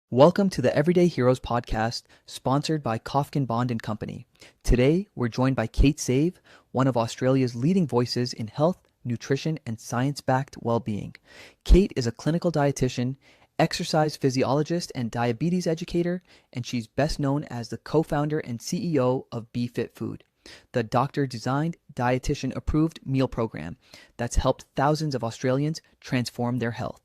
Welcome to the Everyday Heroes podcast, sponsored by Kofkin Bond Co. Today, we're joined by Kate Save, one of Australia's leading voices in health, nutrition, and science-backed well-being. Kate is a clinical dietitian, exercise physiologist, and diabetes educator, and she's best known as the co-founder and CEO of BeFit Food, the doctor-designed, dietitian-approved meal program that's helped thousands of Australians transform their health.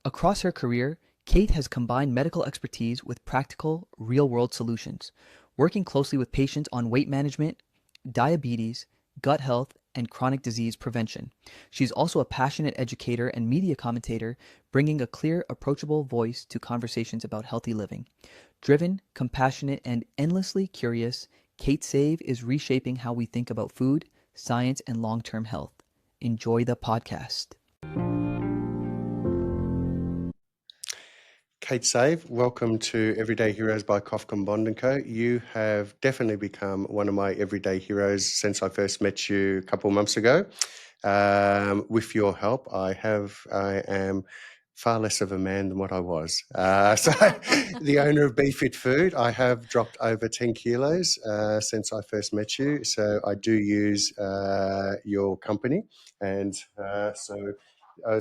Across her career, Kate has combined medical expertise with practical, real-world solutions, working closely with patients on weight management, diabetes, gut health, and chronic disease prevention. She's also a passionate educator and media commentator, bringing a clear, approachable voice to conversations about healthy living. Driven, compassionate, and endlessly curious, Kate Save is reshaping how we think about food, science, and long-term health. Enjoy the podcast. Kate Save, welcome to Everyday Heroes by Kofkin Bond Co. You have definitely become one of my everyday heroes since I first met you a couple of months ago. With your help, I am far less of a man than what I was. So the owner of BeFit Food, I have dropped over 10 kilos since I first met you. So I do use your company. And so I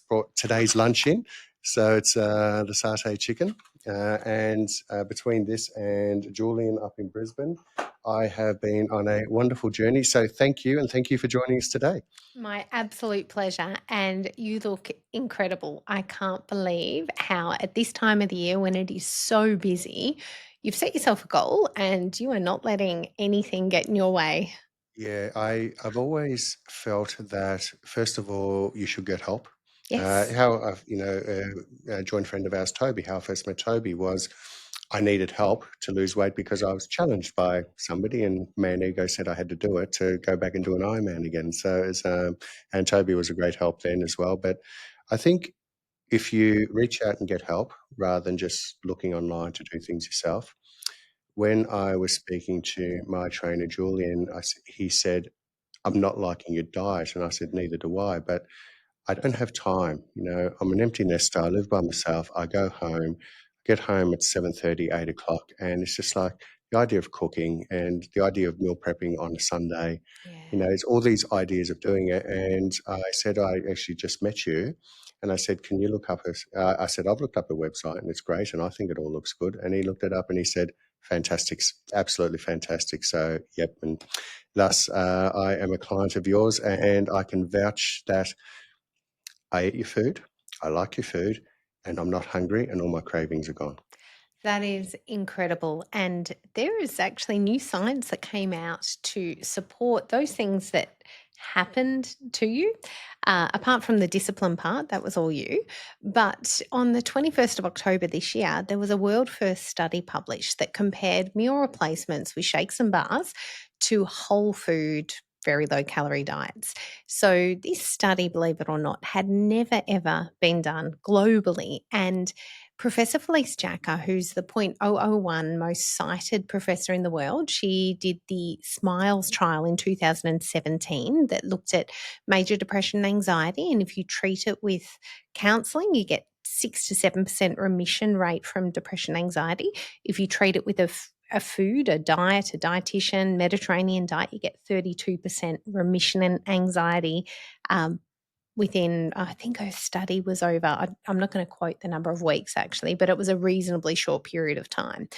brought today's lunch in. So it's the satay chicken. And between this and Julian up in Brisbane, I have been on a wonderful journey. So thank you. And thank you for joining us today. My absolute pleasure. And you look incredible. I can't believe how at this time of the year when it is so busy, you've set yourself a goal and you are not letting anything get in your way. Yeah, I've always felt that, first of all, you should get help. Yes. A joint friend of ours, Toby, how I first met Toby was I needed help to lose weight because I was challenged by somebody, and Man Ego said I had to do it to go back and do an Ironman again. And Toby was a great help then as well. But I think if you reach out and get help rather than just looking online to do things yourself, when I was speaking to my trainer, Julian, he said, I'm not liking your diet. And I said, neither do I. But I don't have time. I'm an empty nester. I live by myself. I go home, get home at 7:30, 8 o'clock. And it's just like the idea of cooking and the idea of meal prepping on a Sunday, Yeah. it's all these ideas of doing it. And I said, I actually just met you. And I said, can you look up I said, I've looked up a website and it's great. And I think it all looks good. And he looked it up and he said, fantastic, absolutely fantastic. So, yep. And thus, I am a client of yours and I can vouch that I eat your food, I like your food, and I'm not hungry and all my cravings are gone. That is incredible. And there is actually new science that came out to support those things that happened to you. Apart from the discipline part, that was all you. But on the 21st of October this year, there was a world first study published that compared meal replacements with shakes and bars to whole food, very low calorie diets. So this study, believe it or not, had never ever been done globally. And Professor Felice Jacka, who's the 0.001 most cited professor in the world, she did the SMILES trial in 2017 that looked at major depression and anxiety. And if you treat it with counselling, you get 6 to 7% remission rate from depression and anxiety. If you treat it with a food, a diet, a dietitian, Mediterranean diet, you get 32% remission and anxiety within, I think her study was over, I'm not going to quote the number of weeks actually, but it was a reasonably short period of time.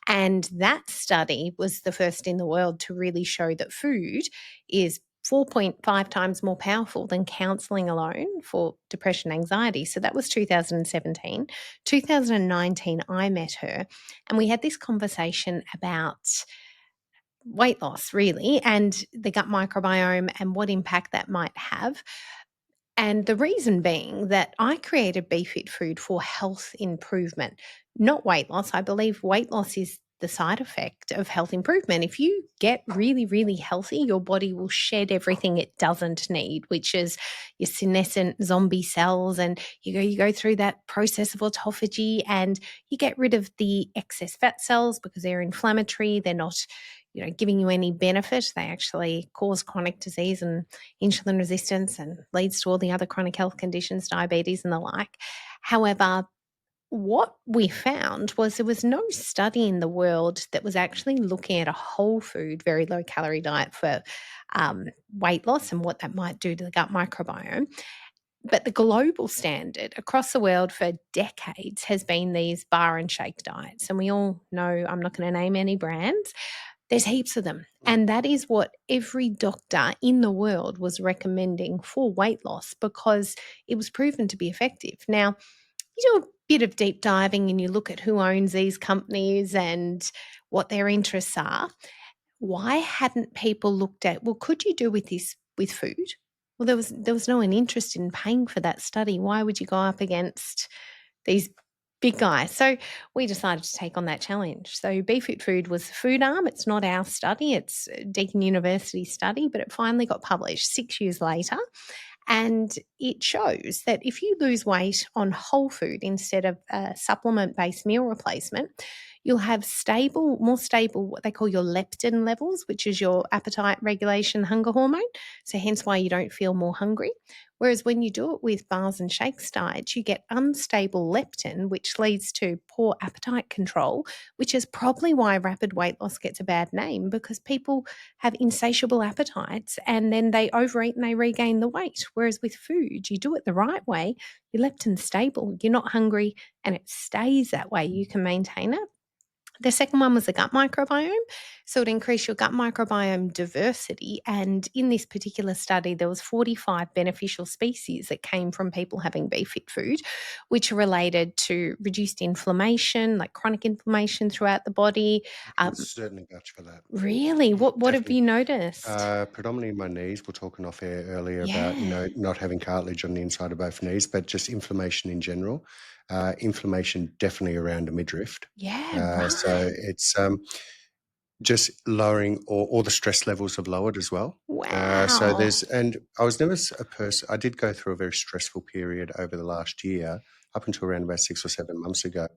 And that study was the first in the world to really show that food is 4.5 times more powerful than counselling alone for depression and anxiety. So that was 2017. 2019, I met her and we had this conversation about weight loss really and the gut microbiome and what impact that might have. And the reason being that I created BeFit Food for health improvement, not weight loss. I believe weight loss is the side effect of health improvement. If you get really, really healthy, your body will shed everything it doesn't need, which is your senescent zombie cells. And you go through that process of autophagy and you get rid of the excess fat cells because they're inflammatory. They're not giving you any benefit. They actually cause chronic disease and insulin resistance and leads to all the other chronic health conditions, diabetes and the like. However, what we found was there was no study in the world that was actually looking at a whole food, very low calorie diet for weight loss and what that might do to the gut microbiome. But the global standard across the world for decades has been these bar and shake diets. And we all know, I'm not going to name any brands, there's heaps of them. And that is what every doctor in the world was recommending for weight loss because it was proven to be effective. Now, you do a bit of deep diving and you look at who owns these companies and what their interests are. Why hadn't people looked at, well, could you do with this with food? Well, there was no one interested in paying for that study. Why would you go up against these big guys? So we decided to take on that challenge. So BeFit Food was the food arm. It's not our study. It's Deakin University study, but it finally got published 6 years later. And it shows that if you lose weight on whole food instead of a supplement-based meal replacement, you'll have more stable, what they call your leptin levels, which is your appetite regulation hunger hormone. So hence why you don't feel more hungry. Whereas when you do it with bars and shakes diets, you get unstable leptin, which leads to poor appetite control, which is probably why rapid weight loss gets a bad name, because people have insatiable appetites and then they overeat and they regain the weight. Whereas with food, you do it the right way, your leptin's stable, you're not hungry, and it stays that way. You can maintain it. The second one was the gut microbiome. So it increased your gut microbiome diversity. And in this particular study, there was 45 beneficial species that came from people having BeFit food, which are related to reduced inflammation, like chronic inflammation throughout the body. I can certainly vouch for that. Really? Yeah, What have definitely. you noticed? Predominantly my knees. We're talking off air earlier about, Yeah. not having cartilage on the inside of both knees, but just inflammation in general. Inflammation definitely around the midriff. Yeah, So right. it's just lowering, or all the stress levels have lowered as well. So Wow. and I was never a person, I did go through a very stressful period over the last year, up until around about 6 or 7 months ago.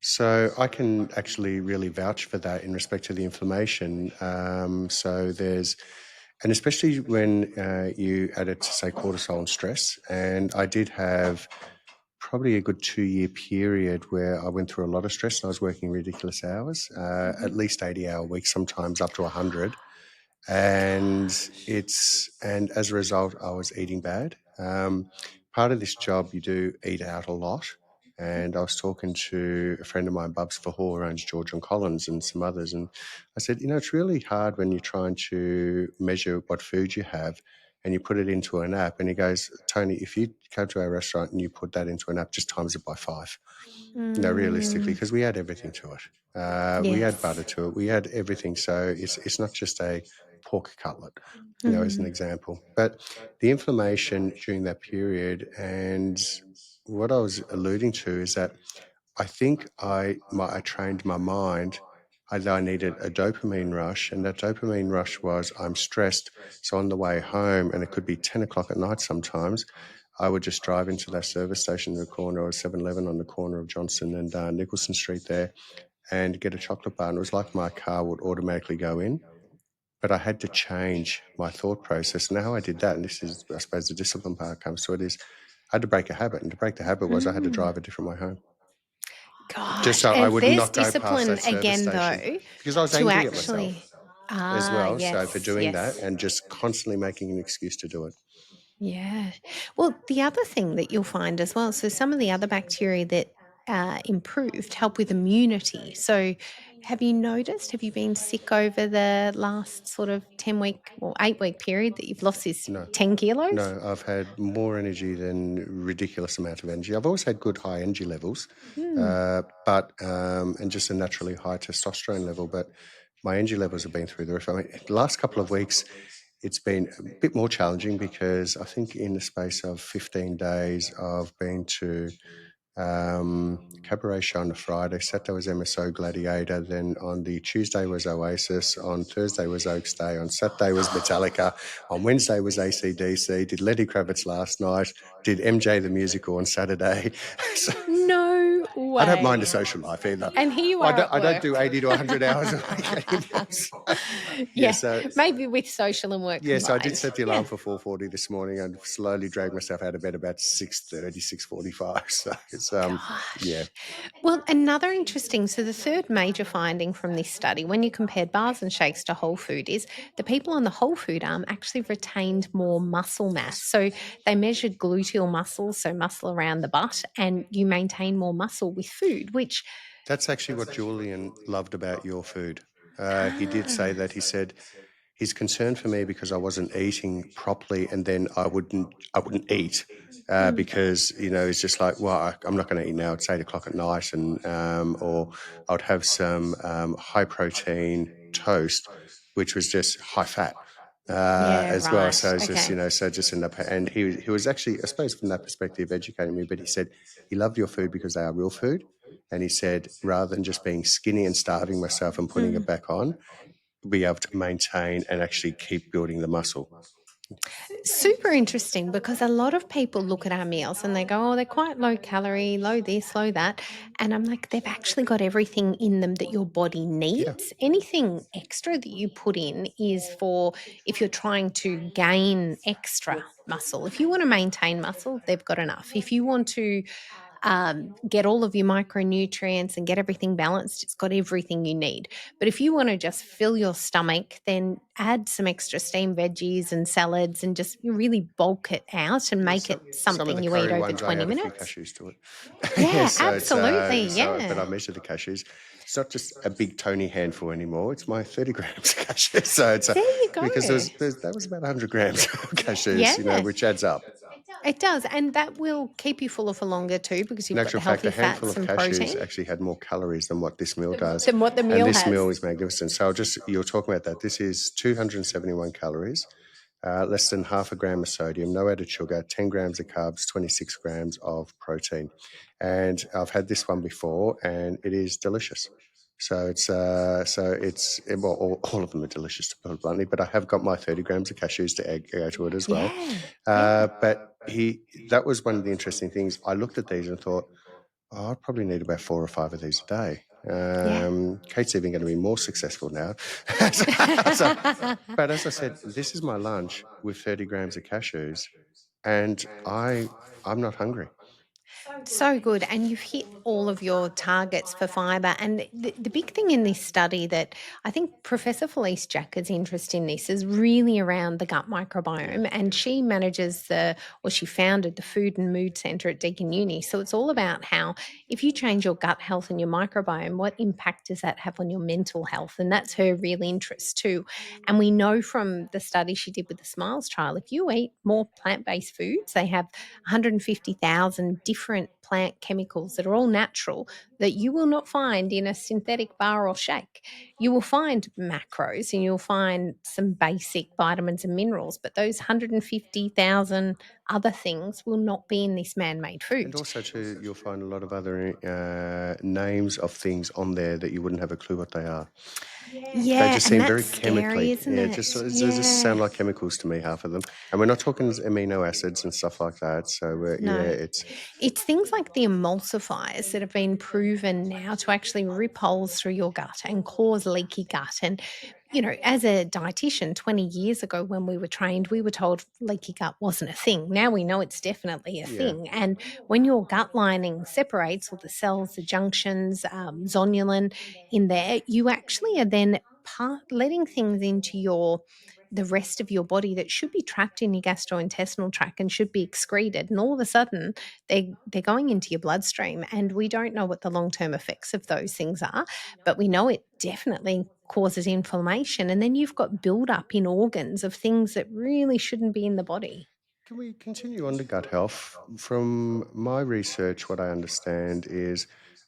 So I can actually really vouch for that in respect to the inflammation. And especially when you add it to, say, cortisol and stress. And I did have probably a good 2-year period where I went through a lot of stress. I was working ridiculous hours, at least 80-hour weeks, sometimes up to 100. And as a result, I was eating bad. Part of this job, you do eat out a lot. And I was talking to a friend of mine, Bubs Verhoor, who owns George and Collins and some others. And I said, it's really hard when you're trying to measure what food you have and you put it into an app. And he goes, Tony, if you go to our restaurant and you put that into an app, just times it by 5. Realistically, because we add everything to it. We add butter Yes. to it. We add everything. So it's not just a pork cutlet, as an example. But the inflammation during that period, and what I was alluding to is that I think I trained my mind that I needed a dopamine rush, and that dopamine rush was I'm stressed. So on the way home, and it could be 10 o'clock at night sometimes, I would just drive into that service station in the corner, or 7-Eleven on the corner of Johnson and Nicholson Street there, and get a chocolate bar. And it was like my car would automatically go in. But I had to change my thought process. And how I did that, and this is, I suppose, the discipline part comes to it, is I had to break a habit. And to break the habit was I had to drive a different way home. Just Gosh, so I and would there's not go past discipline that service again, station, though, because I was to angry at myself actually as well. So for yes, doing that yes. and just constantly making an excuse to do it. Yeah. Well, the other thing that you'll find as well, so some of the other bacteria that improved help with immunity. So have you noticed, have you been sick over the last sort of 10-week or 8-week period that you've lost this No, 10 kilos? no, I've had more energy than ridiculous amount of energy. I've always had good high energy levels, but and just a naturally high testosterone level. But my energy levels have been through the roof. I mean, the last couple of weeks, it's been a bit more challenging because I think in the space of 15 days, I've been to cabaret show on the Friday. Saturday was MSO Gladiator. Then on the Tuesday was Oasis. On Thursday was Oaks Day. On Saturday was Metallica. On Wednesday was AC/DC. Did Lenny Kravitz last night. Did MJ the Musical on Saturday. So No I don't mind way. a social life either. And here you I are don't, at I don't work. do 80 to 100 hours a week anymore. So, yeah, Yeah, so maybe with social and work yeah, so I did combined. set the Yeah. alarm for 4:40 this morning and slowly dragged myself out of bed about 6:30, 6:45. So it's yeah. Gosh. Well, another interesting, so the third major finding from this study, when you compared bars and shakes to whole food, is the people on the whole food arm actually retained more muscle mass. So they measured gluteal muscles, so muscle around the butt, and you maintain more muscle with food, which That's actually what Julian loved about your food. He did say ah, that. He said he's concerned for me because I wasn't eating properly, and then I wouldn't eat mm, because it's just like, well, I'm not going to eat now. It's 8 o'clock at night, and or I would have some high protein toast, which was just high fat. yeah, As well, so right. it's just Okay. so just end up, and he was actually, I suppose, from that perspective, educating me. But he said he loved your food because they are real food, and he said rather than just being skinny and starving myself and putting it Mm. back on, be able to maintain and actually keep building the muscle. Super interesting because a lot of people look at our meals and they go, oh, they're quite low calorie, low this, low that. And I'm like, they've actually got everything in them that your body Yeah, needs. Anything extra that you put in is for if you're trying to gain extra muscle. If you want to maintain muscle, they've got enough. If you want to get all of your micronutrients and get everything balanced, it's got everything you need. But if you want to just fill your stomach, then add some extra steamed veggies and salads and just really bulk it out and yeah. make it Some of something the you eat curry over ones, I 20 add a few minutes. cashews to it. Yeah, Yeah, so it's absolutely. but I Yeah. measure the cashews. It's not just a big Tony handful anymore. It's my 30 grams of cashews. So it's There you because go. that was about 100 grams of cashews, Yeah, which adds up. it does. And that will keep you fuller for longer too because In you've got actual the fact, healthy a handful fats of and protein cashews actually had more calories than what this meal does. than what the And meal this has. meal is magnificent. So you're talking about that. This is 271 calories, less than half a gram of sodium, no added sugar, 10 grams of carbs, 26 grams of protein. And I've had this one before and it is delicious. So well, all of them are delicious to put it bluntly, but I have got my 30 grams of cashews to add to it as well. Yeah. Yeah. But that was one of the interesting things. I looked at these and thought, oh, I probably need about 4 or 5 of these a day. Yeah. Kate's even going to be more successful now. So, but as I said, this is my lunch with 30 grams of cashews, and I'm not hungry. So good. And you've hit all of your targets for fiber. And the big thing in this study that I think Professor Felice Jacker's interest in this is really around the gut Yeah. microbiome. And she manages she founded the Food and Mood Center at Deakin Uni. So it's all about how if you change your gut health and your microbiome, what impact does that have on your mental health? And that's her real interest too. And we know from the study she did with the Smiles trial, if you eat more plant based foods, they have 150,000 different plant chemicals that are all natural that you will not find in a synthetic bar or shake. You will find macros and you'll find some basic vitamins and minerals, but those 150,000 other things will not be in this man made And food. also, too, you'll find a lot of other names of things on there that you wouldn't have a clue what they are. They Yeah, just and seem that's very scary, chemically. isn't Yeah, it? they just sound Yeah. like chemicals to me, half of them. And we're not talking amino acids and stuff like that. So, No. it's It's things like the emulsifiers that have been proven now to actually rip holes through your gut and cause leaky gut. And, as a dietitian 20 years ago when we were trained, we were told leaky gut wasn't a thing. Now we know it's definitely a yeah. thing. And when your gut lining separates all the cells, the junctions, zonulin in there, you actually are then letting things into the rest of your body that should be trapped in your gastrointestinal tract and should be excreted. And all of a sudden, they're going into your bloodstream. And we don't know what the long-term effects of those things are, but we know it definitely causes inflammation. And then you've got buildup in organs of things that really shouldn't be in the body. Can we continue on to gut health? From my research, what I understand is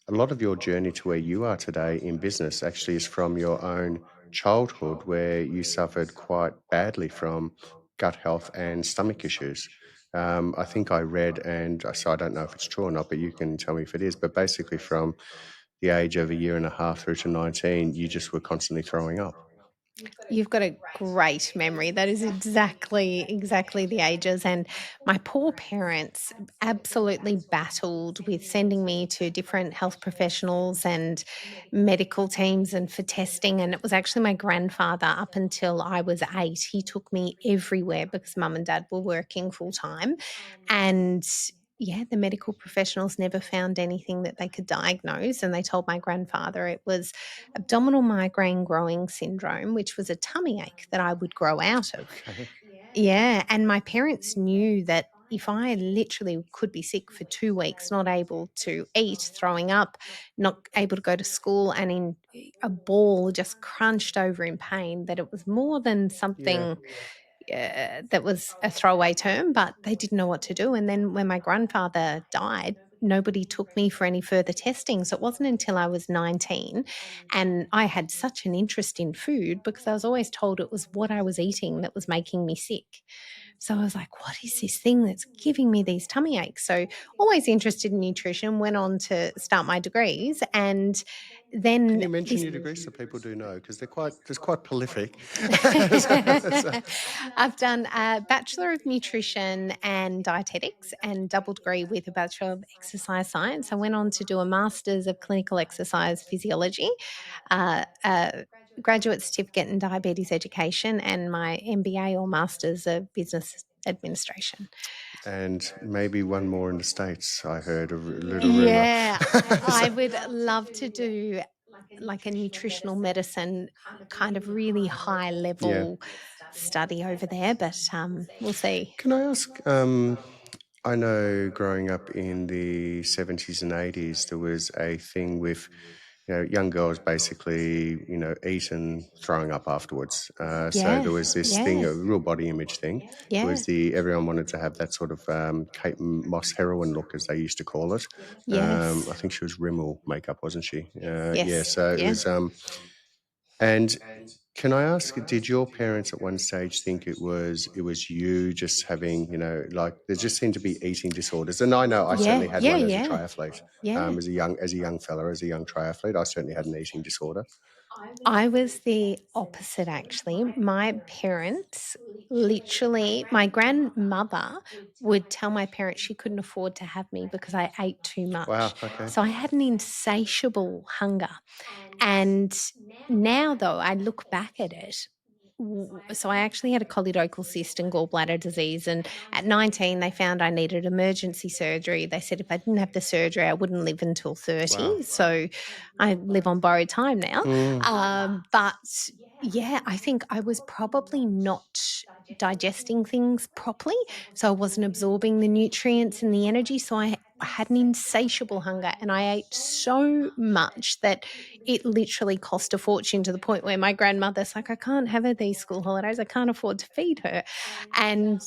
a lot of your journey to where you are today in business actually is from your own childhood, where you suffered quite badly from gut health and stomach issues. I think I read, and so I don't know if it's true or not, but you can tell me if it is. But basically, from the age of a year and a half through to 19, you just were constantly throwing up. You've got a great memory. That is exactly the ages. And my poor parents absolutely battled with sending me to different health professionals and medical teams and for testing. And it was actually my grandfather up until I was 8. He took me everywhere because mum and dad were working full time. And yeah, the medical professionals never found anything that they could diagnose. And they told my grandfather it was abdominal migraine growing syndrome, which was a tummy ache that I would grow out of. Okay. Yeah. And my parents knew that if I literally could be sick for 2 weeks, not able to eat, throwing up, not able to go to school, and in a ball just crunched over in pain, that it was more than Yeah. something that was a throwaway term, but they didn't know what to do. And then when my grandfather died, nobody took me for any further testing. So it wasn't until I was 19 and I had such an interest in food because I was always told it was what I was eating that was making me sick. So I was like, what is this thing that's giving me these tummy aches? So always interested in nutrition, went on to start my degrees, and Can then you mention this your degrees so people do know? Because they're quite prolific. So, I've done a Bachelor of Nutrition and Dietetics and double degree with a Bachelor of Exercise Science. I went on to do a Master's of Clinical Exercise Physiology, a graduate certificate in diabetes education, and my MBA or Master's of Business Administration. and maybe one more in the States, I heard a little rumor. Yeah, So, I would love to do like a nutritional medicine kind of really high yeah. level study over there, but we'll see. Can I ask? I know growing up in the 70s and 80s, there was a thing with, young girls basically, eat and throwing up afterwards. So Yeah, there was this thing, yeah, a real body image thing. It yeah, was everyone wanted to have that sort of Kate Moss heroine look, as they used to call it. yes, I think she was Rimmel makeup, wasn't she? Yeah. yes, So it yeah, was. And can I ask, did your parents at one stage think it was you just having, like there just seemed to be eating disorders? And I know I yeah, certainly had yeah, one as a yeah, triathlete. yeah. As a young fella, as a young triathlete, I certainly had an eating disorder. I was the opposite actually. My parents literally, my grandmother would tell my parents she couldn't afford to have me because I ate too much. Wow. Okay. So I had an insatiable hunger. And now, though, I look back at it. So I actually had a choledochal cyst and gallbladder disease. And at 19, they found I needed emergency surgery. They said if I didn't have the surgery, I wouldn't live until Wow. 30. So I live on borrowed time now. Mm. But yeah, I think I was probably not digesting things properly. So I wasn't absorbing the nutrients and the energy. So I had an insatiable hunger and I ate so much that it literally cost a fortune to the point where my grandmother's like, I can't have her these school holidays. I can't afford to feed her. And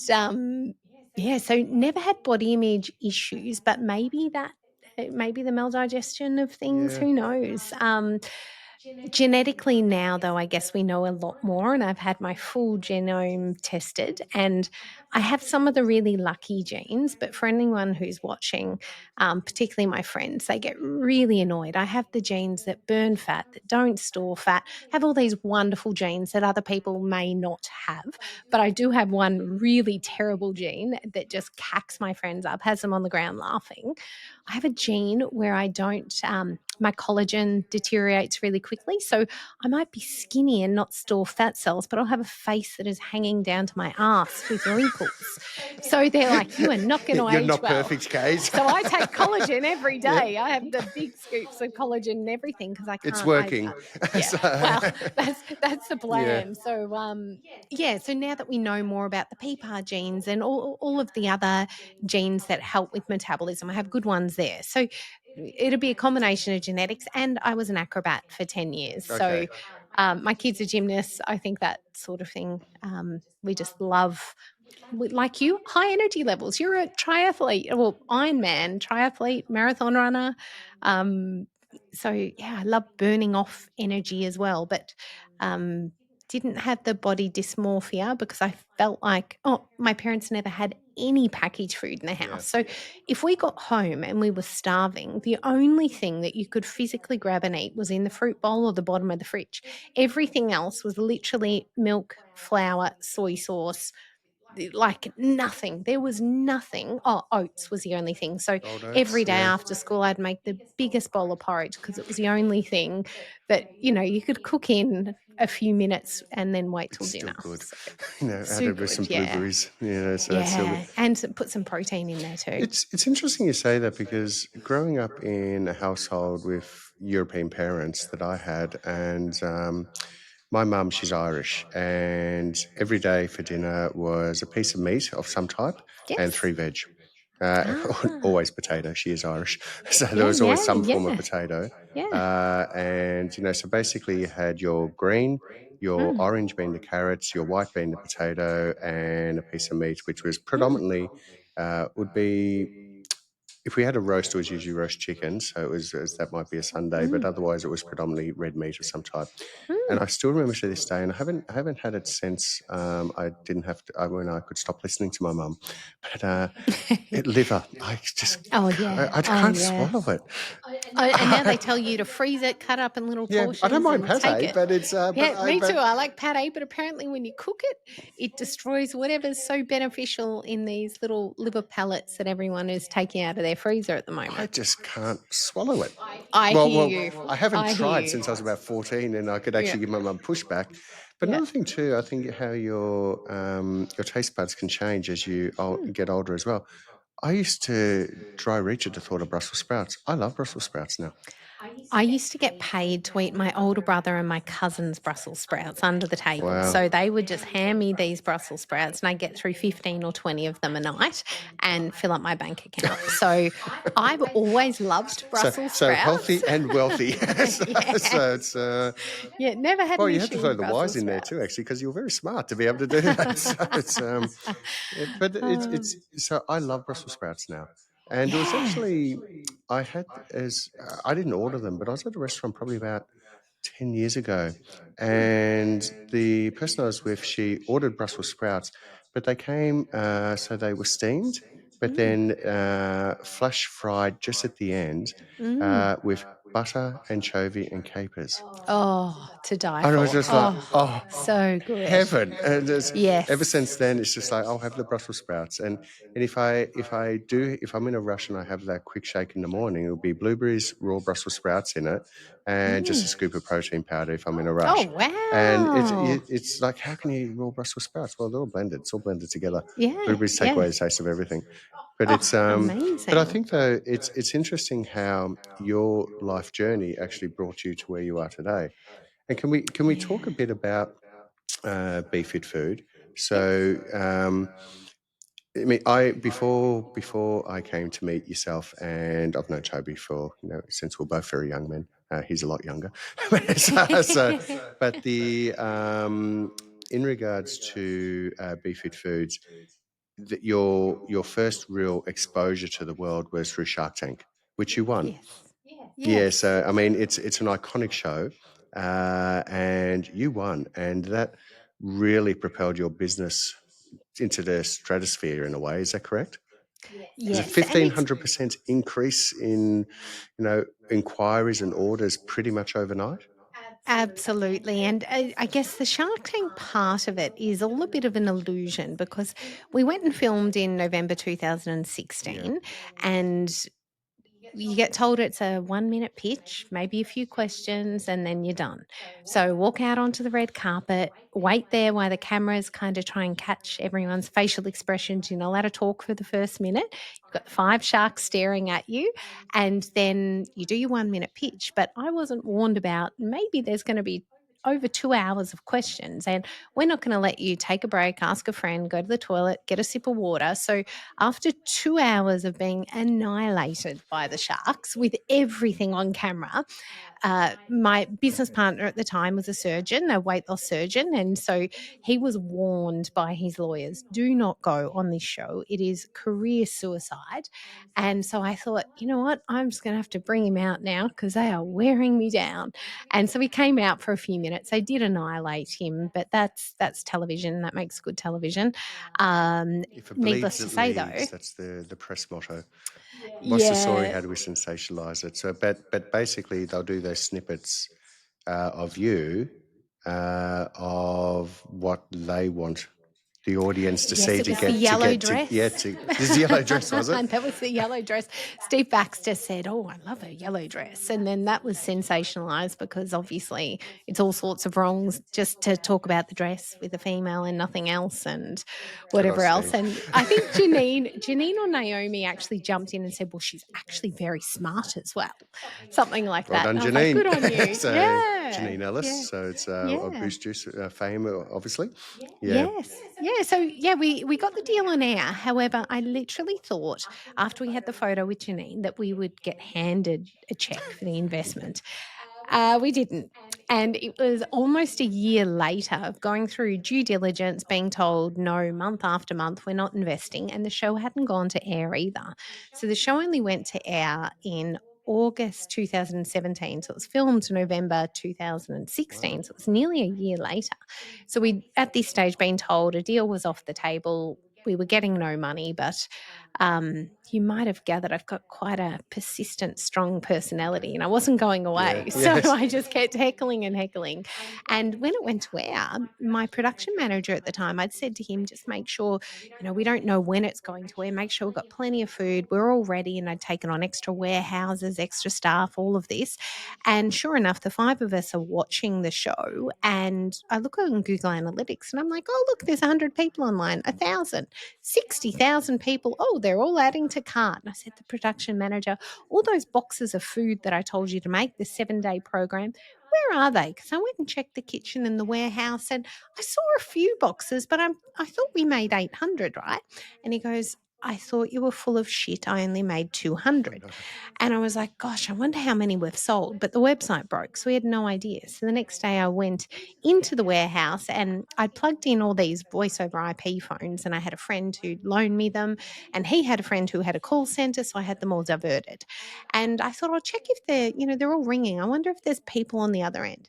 yeah, so never had body image issues, but maybe maybe the maldigestion of things, Yeah. who knows? Genetically now, though, I guess we know a lot more, and I've had my full genome tested, and I have some of the really lucky genes. But for anyone who's watching, particularly my friends, they get really annoyed. I have the genes that burn fat, that don't store fat, have all these wonderful genes that other people may not have. But I do have one really terrible gene that just cacks my friends up, has them on the ground laughing. I have a gene where I don't, my collagen deteriorates really quickly. So I might be skinny and not store fat cells, but I'll have a face that is hanging down to my ass with wrinkles. So they're like, you are not going to You're age not well. perfect, Kate. So I take collagen every Yeah. day. I have the big scoops of collagen and everything because I It's can't. working. Yeah. So, Well, that's the yeah. plan. So yeah. So now that we know more about the PPAR genes and all of the other genes that help with metabolism, I have good ones there. So it'll be a combination of genetics, and I was an acrobat for 10 years. So Okay. my kids are gymnasts. I think that sort of thing. We just love, like you, high energy levels. You're a triathlete, well, Ironman, triathlete, marathon runner. Um, so yeah, I love burning off energy as well, but didn't have the body dysmorphia because I felt like, oh, my parents never had any packaged food in the Yeah. house. So if we got home and we were starving, the only thing that you could physically grab and eat was in the fruit bowl or the bottom of the fridge. Everything else was literally milk, flour, soy sauce, like nothing. There was nothing. Oh, oats was the only thing. So Old every oats, day yeah. after school, I'd make the biggest bowl of porridge because it was the only thing that, you could cook in a few minutes and then wait till It's still dinner. good. So Added with good, some yeah. blueberries, so it's still good. Yeah, and put some protein in there too. It's interesting you say that because growing up in a household with European parents that I had, and my mum, she's Irish, and every day for dinner was a piece of meat of some type and Yes. 3 veg. Ah. Always potato. She is Irish, so there Yeah, was always yeah, some form of yeah. potato. Yeah. And so basically you had your green, your Mm, orange being the carrots, your white being the potato, and a piece of meat, which was mm, predominantly would be, if we had a roast, it was usually roast chicken, so it was that might be a Sunday, but mm, otherwise it was predominantly red meat of some type. And mm. I still remember to this day, and I haven't had it since I didn't have to when I could stop listening to my mum. But liver, I just Oh, I, yeah. I Oh, can't yeah. swallow it. Oh, and now they tell you to freeze it, cut up in little Yeah, I don't portions, mind and take pate, it. but it's Yeah, me too. I like pate, but apparently when you cook it, it destroys whatever's so beneficial in these little liver pellets that everyone is taking out of their freezer at the I moment. just can't swallow it. I hear you. I haven't I hear tried you. since I was about 14, and I could Yeah. actually give my mum pushback. But Yeah. another thing too, I think how your taste buds can change as you Mm. get older as well. I used to dry reach at the thought of Brussels sprouts. I love Brussels sprouts now. I used to get paid to eat my older brother and my cousin's Brussels sprouts under the table. Wow. So they would just hand me these Brussels sprouts and I'd get through 15 or 20 of them a night and fill up my bank account. So I've always loved Brussels So healthy sprouts. and wealthy. So Yes. it's Yeah, never had well, an you had to issue throw with the Y's Brussels in there too, sprouts. actually, because you're very smart to be able to do that. So it's but Um, it's so I love Brussels sprouts now, and it was yeah. actually I had as I didn't order them, but I was at a restaurant probably about 10 years ago, Mm, and the person I was with, she ordered Brussels sprouts, but they came so they were steamed, but mm, then flash fried just at the end mm. with butter, anchovy, and capers. Oh, to die And I was for. just like, Oh, oh, so good. heaven. And ever since Yes. then, it's just like, I'll have the Brussels sprouts. And if I'm in a rush and I have that quick shake in the morning, it'll be blueberries, raw Brussels sprouts in it, and just a Mm. scoop of protein powder if I'm in a Oh, rush. And wow. it's like, how can you eat raw Brussels sprouts? Well, they're all blended. It's all blended together. Yeah, Blueberries take away yeah. the taste of everything. But Oh, but I amazing. think though it's interesting how your life journey actually brought you to where you are today. And can we talk a Yeah. bit about Be Fit Food? Yes. So, I mean, before I came to meet yourself, and I've known Toby for since we're both very young men. He's a lot younger, but the in regards to Be Fit Foods, that your first real exposure to the world was through Shark Tank, which you won. Yes. Yeah, Yes. so I mean, it's an iconic show, and you won, and that really propelled your business into the stratosphere in a way. Is that correct? Is it Yes. And it's 1,500% increase in inquiries and orders pretty much overnight? absolutely. And I guess the Shark Tank part of it is all a bit of an illusion because we went and filmed in November Yeah. 2016 and you get told it's a 1 minute pitch, maybe a few questions, and then you're done. So walk out onto the red carpet, wait there while the cameras kind of try and catch everyone's facial expressions. You're not allowed to talk for the first minute. You've got 5 sharks staring at you, and then you do your 1 minute pitch. But I wasn't warned about maybe there's going to be over 2 hours of questions, and we're not going to let you take a break, ask a friend, go to the toilet, get a sip of water. So after 2 hours of being annihilated by the sharks with everything on camera, my business partner at the time was a surgeon, a weight loss surgeon, and so he was warned by his lawyers, do not go on this show. It is career suicide. And so I thought, you know what, I'm just going to have to bring him out now because they are wearing me down. And so he came out for a few minutes. They did annihilate him, but that's television. That makes good television. If it Needless bleeds, to it say, leads. though, That's the press motto. What's the story? How do we sensationalize it? So, but basically, they'll do those snippets of you of what they want the audience to see it to was get the yellow to dress. this is the yellow dress, was it? That was the yellow dress. Steve Baxter said, "Oh, I love her yellow dress," and then that was sensationalized because obviously it's all sorts of wrongs just to talk about the dress with a female and nothing else, and whatever else. Steve. And I think Janine or Naomi actually jumped in and said, "Well, she's actually very smart as well," something like Well that. done, And I was Janine. like, "Good on you." So Yeah. Janine Ellis. Yeah. So it's Yeah. a Boost Juice fame, obviously. Yeah. Yes. Yeah. So yeah, we got the deal on air. However, I literally thought after we had the photo with Janine that we would get handed a check for the investment. We didn't. And it was almost a year later of going through due diligence, being told no, month after month, we're not investing. And the show hadn't gone to air either. So the show only went to air in August 2017. So it was filmed November 2016. So it was nearly a year later. So we, at this stage, been told a deal was off the table. We were getting no money, but you might have gathered I've got quite a persistent, strong personality and I wasn't going away. Yeah, So yes. I just kept heckling and heckling. And when it went to air, my production manager at the time, I'd said to him, just make sure, we don't know when it's going to air. Make sure we've got plenty of food. We're all ready. And I'd taken on extra warehouses, extra staff, all of this. And sure enough, the 5 of us are watching the show. And I look on Google Analytics and I'm like, oh, look, there's 100 people online, 1,000. 60,000 people. Oh, they're all adding to cart. And I said, the production manager, all those boxes of food that I told you to make, the 7-day program, where are they? Because I went and checked the kitchen and the warehouse and I saw a few boxes, but I thought we made 800, right? And he goes, I thought you were full of shit. I only made 200. And I was like, gosh, I wonder how many we've sold. But the website broke, so we had no idea. So the next day I went into the warehouse and I plugged in all these voice over IP phones and I had a friend who loaned me them and he had a friend who had a call center, so I had them all diverted. And I thought I'll check if they're all ringing. I wonder if there's people on the other end.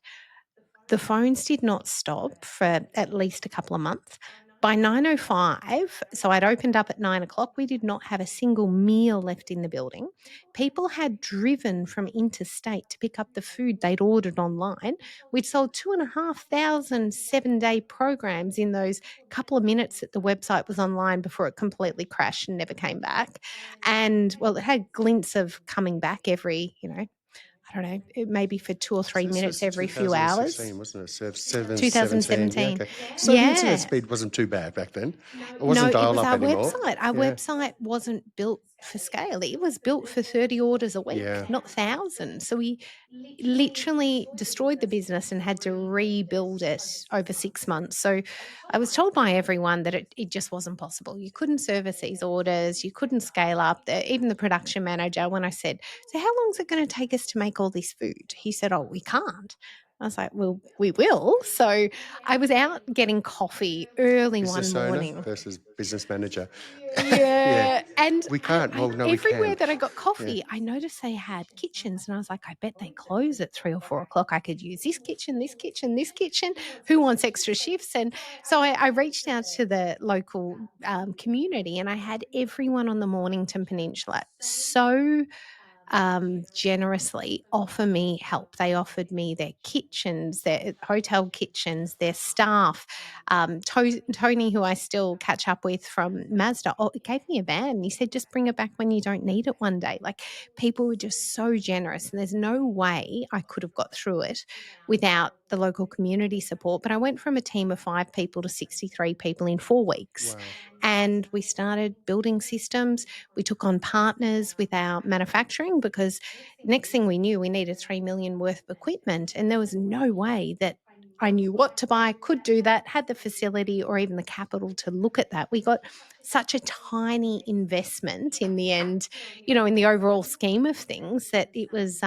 The phones did not stop for at least a couple of months. By 9:05, so I'd opened up at 9:00, we did not have a single meal left in the building. People had driven from interstate to pick up the food they'd ordered online. We'd sold 2,500 7-day programs in those couple of minutes that the website was online before it completely crashed and never came back. And, well, it had glints of coming back every, I don't know, maybe for 2 or 3 minutes every few hours. 2016, wasn't it? 2017. Yeah, okay. So the internet speed wasn't too bad back then. It wasn't No, it dial was up our anymore. website. Our website wasn't built for scale. It was built for 30 orders a week, not thousands. So we literally destroyed the business and had to rebuild it over 6 months. So I was told by everyone that it just wasn't possible. You couldn't service these orders. You couldn't scale up. Even the production manager, when I said, so how long is it going to take us to make all this food? He said, oh, we can't. I was like, well, we will. So I was out getting coffee early Business one owner morning. versus business manager. Yeah. And we can't. Well, no, we everywhere can. that I got coffee, I noticed they had kitchens. And I was like, I bet they close at 3 or 4 o'clock. I could use this kitchen, this kitchen, this kitchen. Who wants extra shifts? And so I reached out to the local community and I had everyone on the Mornington Peninsula so generously offer me help. They offered me their kitchens, their hotel kitchens, their staff. Tony, who I still catch up with from Mazda, it gave me a van. And he said, just bring it back when you don't need it one day. Like, people were just so generous and there's no way I could have got through it without the local community support. But I went from a team of 5 people to 63 people in 4 weeks. Wow. And we started building systems. We took on partners with our manufacturing because next thing we knew, we needed 3 million worth of equipment. And there was no way that I knew what to buy, could do that, had the facility or even the capital to look at that. We got such a tiny investment in the end, in the overall scheme of things, that it was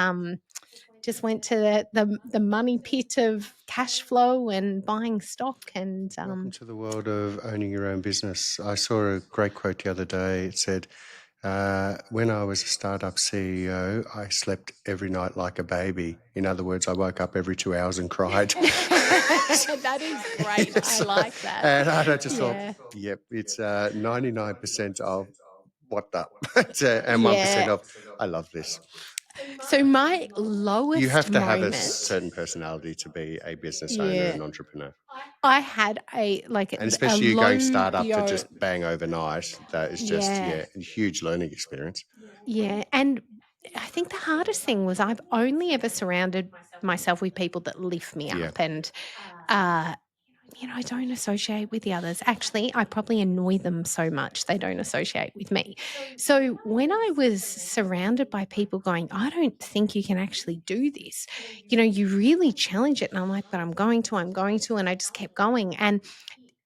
just went to the money pit of cash flow and buying stock. And Welcome to the world of owning your own business. I saw a great quote the other day. It said, when I was a startup CEO, I slept every night like a baby. In other words, I woke up every 2 hours and cried. that is great. I like that. And I just thought, yep, it's 99% of what the, and 1% of I love this. So my lowest You have to have a moment, certain personality to be a business owner and entrepreneur. I had And especially you going startup to just bang overnight, that is just a huge learning experience. Yeah, and I think the hardest thing was I've only ever surrounded myself with people that lift me up, and I don't associate with the others. Actually, I probably annoy them so much they don't associate with me. So when I was surrounded by people going, I don't think you can actually do this, you really challenge it. And I'm like, but I'm going to. And I just kept going. And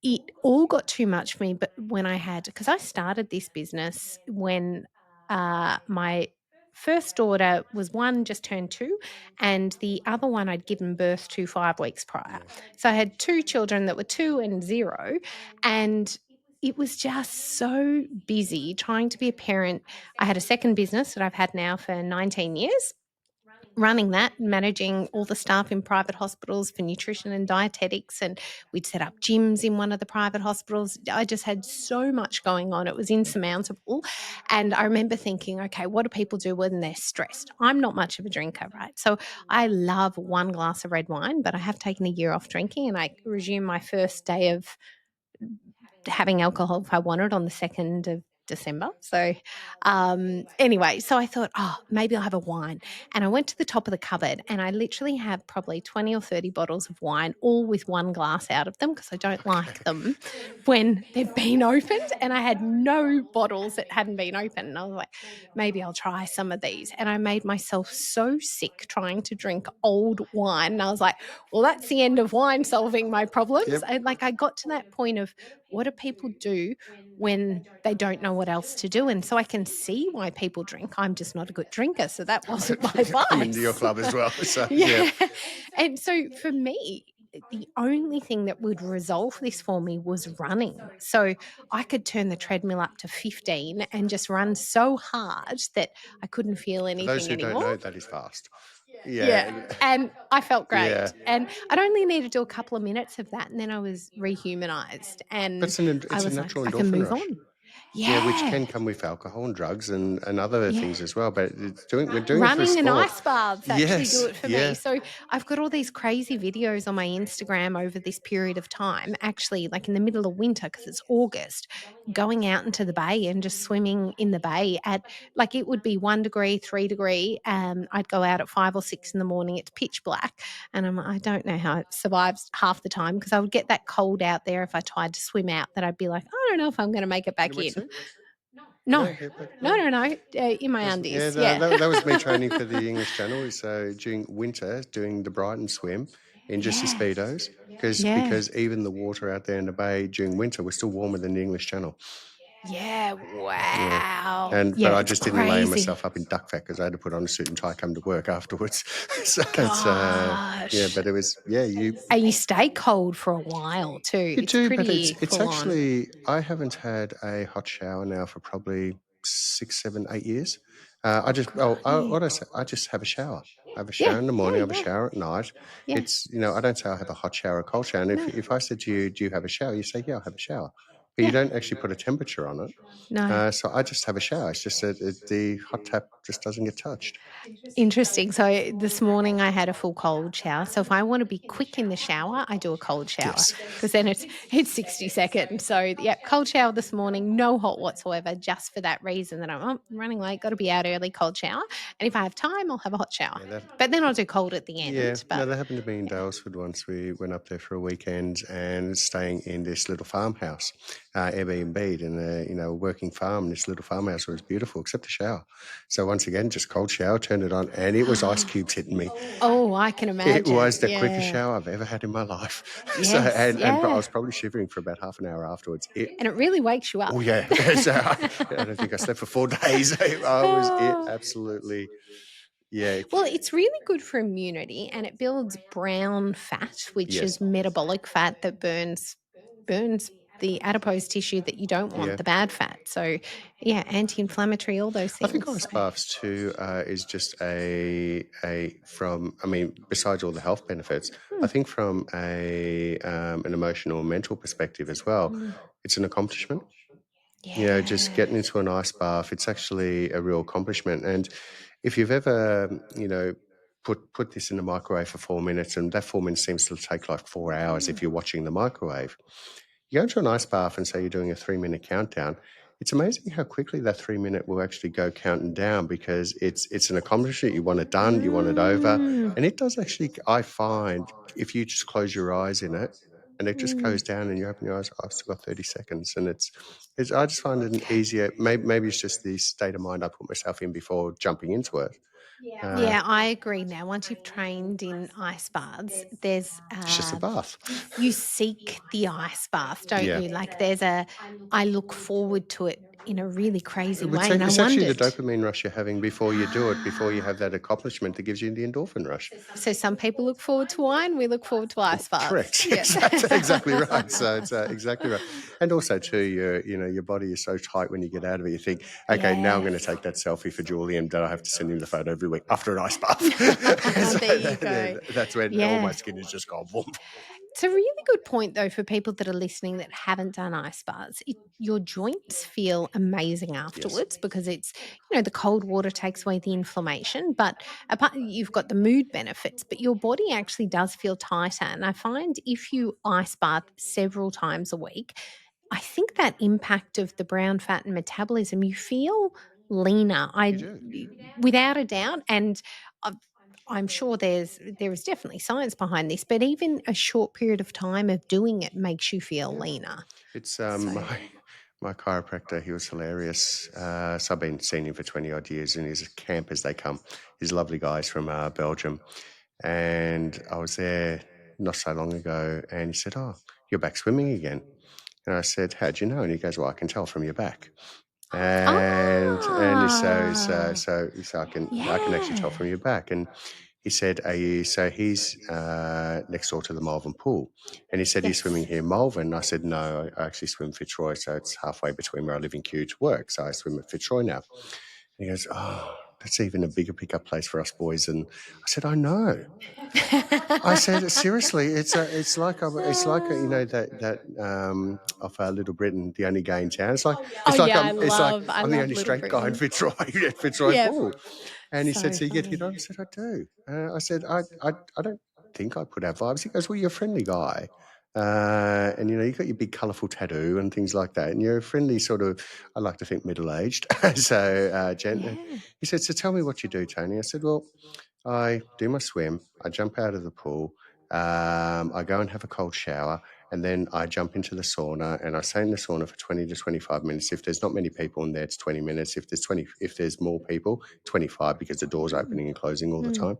it all got too much for me. But when because I started this business when my first daughter was one, just turned 2, and the other one I'd given birth to 5 weeks prior. So I had 2 children that were 2 and 0, and it was just so busy trying to be a parent. I had a second business that I've had now for 19 years. Running that, managing all the staff in private hospitals for nutrition and dietetics, and we'd set up gyms in one of the private hospitals. I just had so much going on. It was insurmountable. And I remember thinking, okay, what do people do when they're stressed? I'm not much of a drinker, right? So I love 1 glass of red wine, but I have taken a year off drinking, and I resumed my first day of having alcohol if I wanted on the 2nd of December. So anyway, so I thought, maybe I'll have a wine. And I went to the top of the cupboard, and I literally have probably 20 or 30 bottles of wine, all with 1 glass out of them, because I don't like them when they've been opened. And I had no bottles that hadn't been opened. And I was like, maybe I'll try some of these. And I made myself so sick trying to drink old wine. And I was like, well, that's the end of wine solving my problems. Yep. I got to that point of, what do people do when they don't know what else to do? And so I can see why people drink. I'm just not a good drinker, so that wasn't my vice. I'm into your club as well. So, yeah. And so for me, the only thing that would resolve this for me was running. So I could turn the treadmill up to 15 and just run so hard that I couldn't feel anything for those who anymore. don't know, that is fast. Yeah. And I felt great. Yeah. And I'd only need to do a couple of minutes of that, and then I was rehumanized. And it's a natural endorphin I can move rush. on. Yeah, which can come with alcohol and drugs and other things as well. But we're doing it for running sport. And ice baths actually do it for yeah. me. So I've got all these crazy videos on my Instagram over this period of time, actually like in the middle of winter, because it's August, going out into the bay and just swimming in the bay at, like, it would be 1 degree, 3 degree. I'd go out at 5 or 6 in the morning. It's pitch black. And I don't know how it survives half the time, because I would get that cold out there if I tried to swim out, that I'd be like, I don't know if I'm going to make it back in. No. In my undies. That was me training for the English Channel. So during winter, doing the Brighton swim in just the Speedos, because even the water out there in the bay during winter was still warmer than the English Channel. Yeah, wow. But I just didn't lay myself up in duck fat, because I had to put on a suit and tie, come to work afterwards. So but it was, And you stay cold for a while too. You do, but it's actually, I haven't had a hot shower now for probably 6, 7, 8 years. I just have a shower. I have a shower in the morning, I have a shower at night. It's, I don't say I have a hot shower or a cold shower. And if I said to you, do you have a shower? You say, yeah, I have a shower. But you don't actually put a temperature on it. No. So I just have a shower. It's just that the hot tap just doesn't get touched. Interesting. So this morning I had a full cold shower. So if I want to be quick in the shower, I do a cold shower, because then it's 60 seconds. So cold shower this morning, no hot whatsoever, just for that reason that I'm running late, got to be out early, cold shower. And if I have time, I'll have a hot shower. But then I'll do cold at the end. Yeah, that happened to me in Dalesford once. We went up there for a weekend and staying in this little farmhouse, Airbnb'd, in a working farm. This little farmhouse was beautiful, except the shower. So once again, just cold shower, turned it on, and it was ice cubes hitting me. Oh, I can imagine. It was the quickest shower I've ever had in my life. Yes, and I was probably shivering for about half an hour afterwards. And it really wakes you up. Oh, yeah. So I don't think I slept for 4 days. It absolutely Yeah, Well, it's really good for immunity and it builds brown fat, which yes, is metabolic fat that burns the adipose tissue that you don't want, yeah. the bad fat. So, yeah, anti-inflammatory, all those I think things. ice baths too is just a from. I mean, besides all the health benefits, I Hmm. think from a an emotional, mental perspective as well, Mm. it's an accomplishment. Just Yeah. getting into an ice bath, it's actually a real accomplishment. And if you've ever, put this in the microwave for 4 minutes, and that 4 minutes seems to take like 4 hours if Mm. you're watching the microwave. You go into an ice bath and say you're doing a 3 minute countdown. It's amazing how quickly that 3 minute will actually go counting down because it's an accomplishment. You want it done, you want it over. Mm. And it does actually, I find, if you just close your eyes in it and it just Mm. goes down and you open your eyes, I've still got 30 seconds. And it's I just find it an easier, maybe it's just the state of mind I put myself in before jumping into it. Yeah, I agree now. Once you've trained in ice baths, there's It's just a bath. you seek the ice bath, don't Yeah. you? Like there's a I look forward to it in a really crazy way. And I It's actually the wondered, dopamine rush you're having before you do it, before you ah, have that accomplishment that gives you the endorphin rush. so some people look forward to wine, we look forward to ice baths. Correct. Yeah. Exactly right. So it's exactly right. And also too, your body is so tight when you get out of it. You think, okay, now I'm going to Yes. take that selfie for Julian that I have to send him the photo every week after an ice bath. So There you go. that's when all my Yeah. skin is just gone boom. It's a really good point, though, for people that are listening that haven't done ice baths. Your joints feel amazing Yes, afterwards because the cold water takes away the inflammation. But apart, you've got the mood benefits, but your body actually does feel tighter. And I find if you ice bath several times a week, I think that impact of the brown fat and metabolism, you feel leaner. you do. Without a doubt, and I've I'm sure there is definitely science behind this, but even a short period of time of doing it makes you feel Yeah. leaner. It's So, my chiropractor. He was hilarious. So I've been seeing him for 20 odd years, and he's as camp as they come. He's lovely guys from Belgium, and I was there not so long ago, and he said, "Oh, you're back swimming again." And I said, "How do you know?" And he goes, "Well, I can tell from your back." And ah, he said, I can actually tell yeah, from your back. And he said, "Are you?" So he's next door to the Malvern Pool, and he said, "Are you swimming yes. here in Malvern?" And I said, "No, I actually swim Fitzroy, so it's halfway between where I live in Kew to work. So I swim at Fitzroy now." And he goes, "Oh, that's even a bigger pickup place for us boys." And I said, "I know." I said, "Seriously, it's like of Little Britain, the only gay in town. Oh yeah, I I'm the love only Little straight guy in Britain. Fitzroy at Fitzroy Yep, Pool." And he said, so "So you get hit funny. on?" I said, "I do." I said, I don't think I put out vibes." He goes, "Well, you're a friendly guy. And you got your big colourful tattoo and things like that. And you're a friendly sort of, I like to think middle-aged." So, Yeah. he said, "So tell me what you do, Tony." I said, "Well, I do my swim, I jump out of the pool, I go and have a cold shower, and then I jump into the sauna and I stay in the sauna for 20 to 25 minutes. If there's not many people in there, it's 20 minutes. If there's more people, 25 because the door's Mm, opening and closing all the mm. time.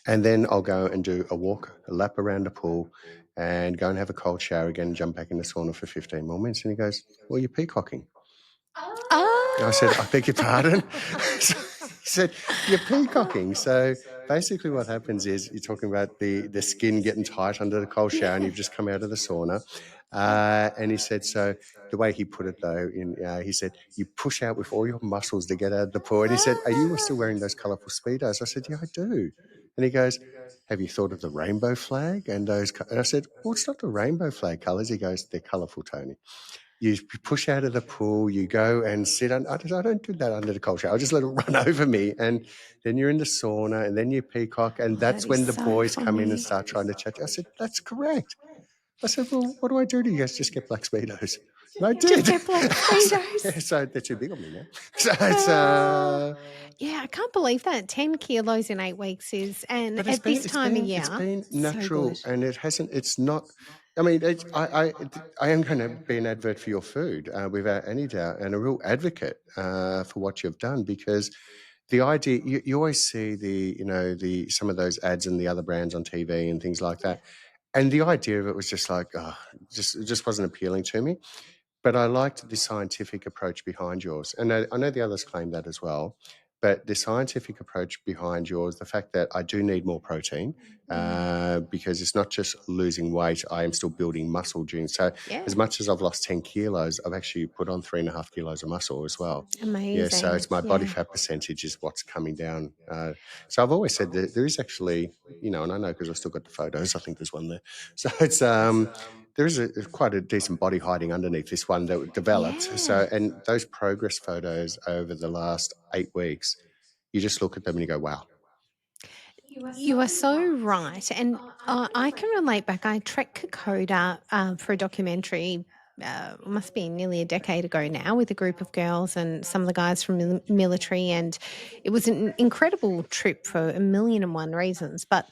And then I'll go and do a lap around the pool and go and have a cold shower again and jump back in the sauna for 15 more minutes." And he goes, "Well, you're peacocking." I said, "I beg your pardon?" So he said, "You're peacocking." So basically what happens is you're talking about the skin getting tight under the cold shower and Yeah. you've just come out of the sauna. And he said, so the way he put it though, he said, "You push out with all your muscles to get out of the pool." And he said, "Are you still wearing those colourful Speedos?" I said, "Yeah, I do." And he goes, "Have you thought of the rainbow flag and those?" And I said, "Well, it's not the rainbow flag colours." He goes, "They're colourful, Tony. You push out of the pool, you go and sit on. I don't do that under the cold shower. I just let it run over me. And then you're in the sauna and then you peacock. And Oh, that that's is when the so boys come in and funny. start trying to chat to you." I said, "That's correct." I said, "Well, what do I do to you guys? Just get black Speedos." And I Just did. get black So, yeah, speedos. so they're too big on me now. So it's, Ah, yeah, I can't believe that 10 kilos in 8 weeks is, and but at this it's time of been year, so natural, good. and it's not. I mean, I am going to be an advert for your food without any doubt, and a real advocate for what you've done, because the idea you always see the some of those ads and the other brands on TV and things like that, and the idea of it was just like, oh, it just wasn't appealing to me. But I liked the scientific approach behind yours, and I know the others claim that as well. But the scientific approach behind yours, the fact that I do need more protein, because it's not just losing weight, I am still building muscle during. So Yeah. as much as I've lost 10 kilos, I've actually put on 3.5 kilos of muscle as well. Yeah, so Amazing. it's my body Yeah. fat percentage is what's coming down. So I've always said that there is actually, and I know because I've still got the photos. I think there's one there. So it's there is quite a decent body hiding underneath this one that developed. Yeah. So, and those progress photos over the last 8 weeks, you just look at them and you go, wow. You are so right. And I can relate back. I trekked Kokoda for a documentary. Must be nearly a decade ago now, with a group of girls and some of the guys from military, and it was an incredible trip for a million and one reasons. But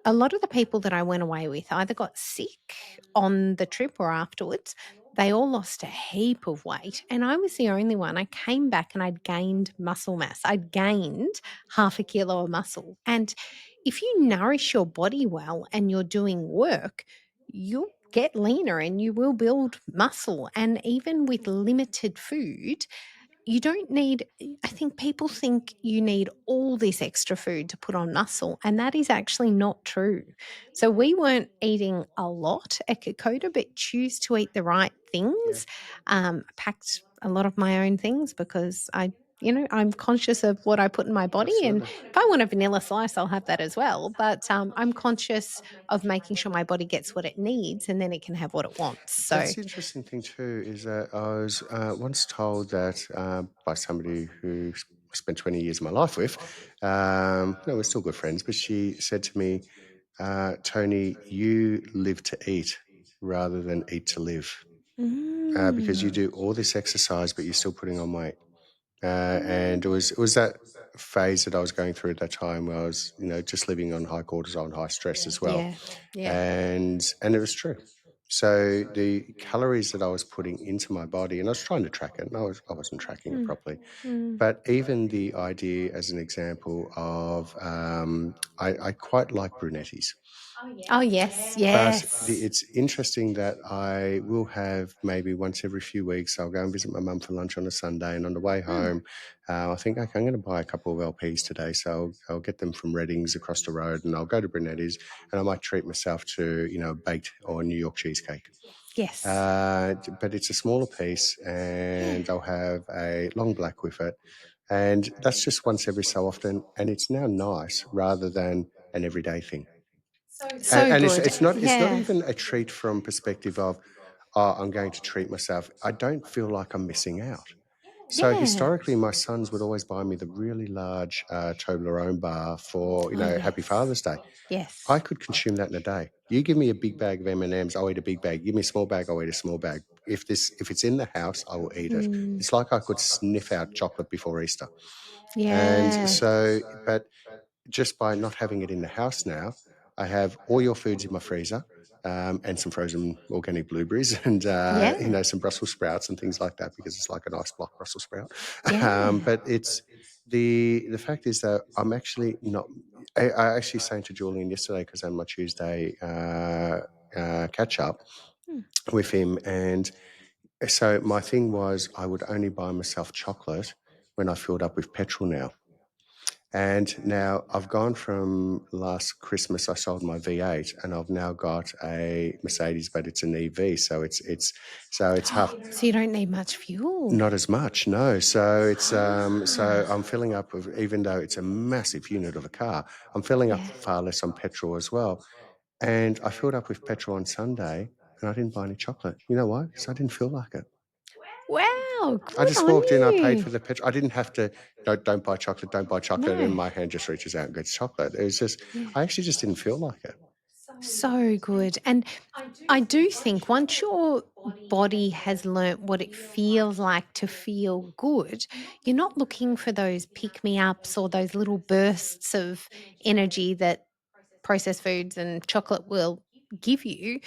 a lot of the people that I went away with either got sick on the trip or afterwards. They all lost a heap of weight, and I was the only one. I came back and I'd gained muscle mass. I'd gained 0.5 kilo of muscle. And if you nourish your body well and you're doing work, you'll get leaner and you will build muscle. And even with limited food, you don't need, I think people think you need all this extra food to put on muscle, and that is actually not true. So we weren't eating a lot at Kokoda, but choose to eat the right Yeah, things. I packed a lot of my own things because I'm conscious of what I put in my body. And absolutely. if I want a vanilla slice, I'll have that as well. But I'm conscious of making sure my body gets what it needs and then it can have what it wants. So, That's the interesting thing too, is that I was once told that by somebody who I spent 20 years of my life with. No, we're still good friends, but she said to me, Tony, you live to eat rather than eat to live, because you mm, do all this exercise, but you're still putting on weight. And it was that phase that I was going through at that time where I was, just living on high cortisol and high stress as well, yeah, yeah. and it was true. So the calories that I was putting into my body, and I was trying to track it, and I wasn't tracking it Mm, properly. mm. But even the idea, as an example of, I quite like brunettis. Oh, yes, But yes. it's interesting that I will have maybe once every few weeks, I'll go and visit my mum for lunch on a Sunday. And on the way Mm, home, I think, okay, I'm going to buy a couple of LPs today. So I'll get them from Reddings across the road, and I'll go to Brunetti's, and I might treat myself to, a baked or New York cheesecake. yes. But it's a smaller piece, Yeah. and I'll have a long black with it. And that's just once every so often. And it's now nice rather than an everyday thing. And, So and it's good. it's not it's not Yeah. even a treat from perspective of, oh, I'm going to treat myself. I don't feel like I'm missing out. So Yeah. historically, my sons would always buy me the really large Toblerone bar for, Oh, Happy yes. Father's Day. I Yes. could consume that in a day. You give me a big bag of M&Ms, I'll eat a big bag. Give me a small bag, I'll eat a small bag. If it's in the house, I will eat it. Mm, It's like I could sniff out chocolate before Easter. And yeah. so, but just by not having it in the house now, I have all your foods in my freezer, and some frozen organic blueberries and, Yeah. some Brussels sprouts and things like that, because it's like a nice block Brussels sprout. Yeah. But it's the fact is that I'm actually not. I actually saying to Julian yesterday, because I had my Tuesday catch up Mm. with him, and so my thing was I would only buy myself chocolate when I filled up with petrol now. And now I've gone from last Christmas, I sold my V8, and I've now got a Mercedes, but it's an EV, so it's half. So you don't need much fuel. Not as much, no. So it's so Ah. I'm filling up with, even though it's a massive unit of a car, I'm filling up Yeah. far less on petrol as well. And I filled up with petrol on Sunday, and I didn't buy any chocolate. You know why? Because I didn't feel like it. Wow. I Good just on walked in, I paid you. for the petrol. I didn't have to, don't buy chocolate, don't buy chocolate, and No. my hand just reaches out and gets chocolate. It was just, Yeah. I actually just didn't feel like it. So good. And I do think once your body has learnt what it feels like to feel good, you're not looking for those pick me ups or those little bursts of energy that processed foods and chocolate will give you.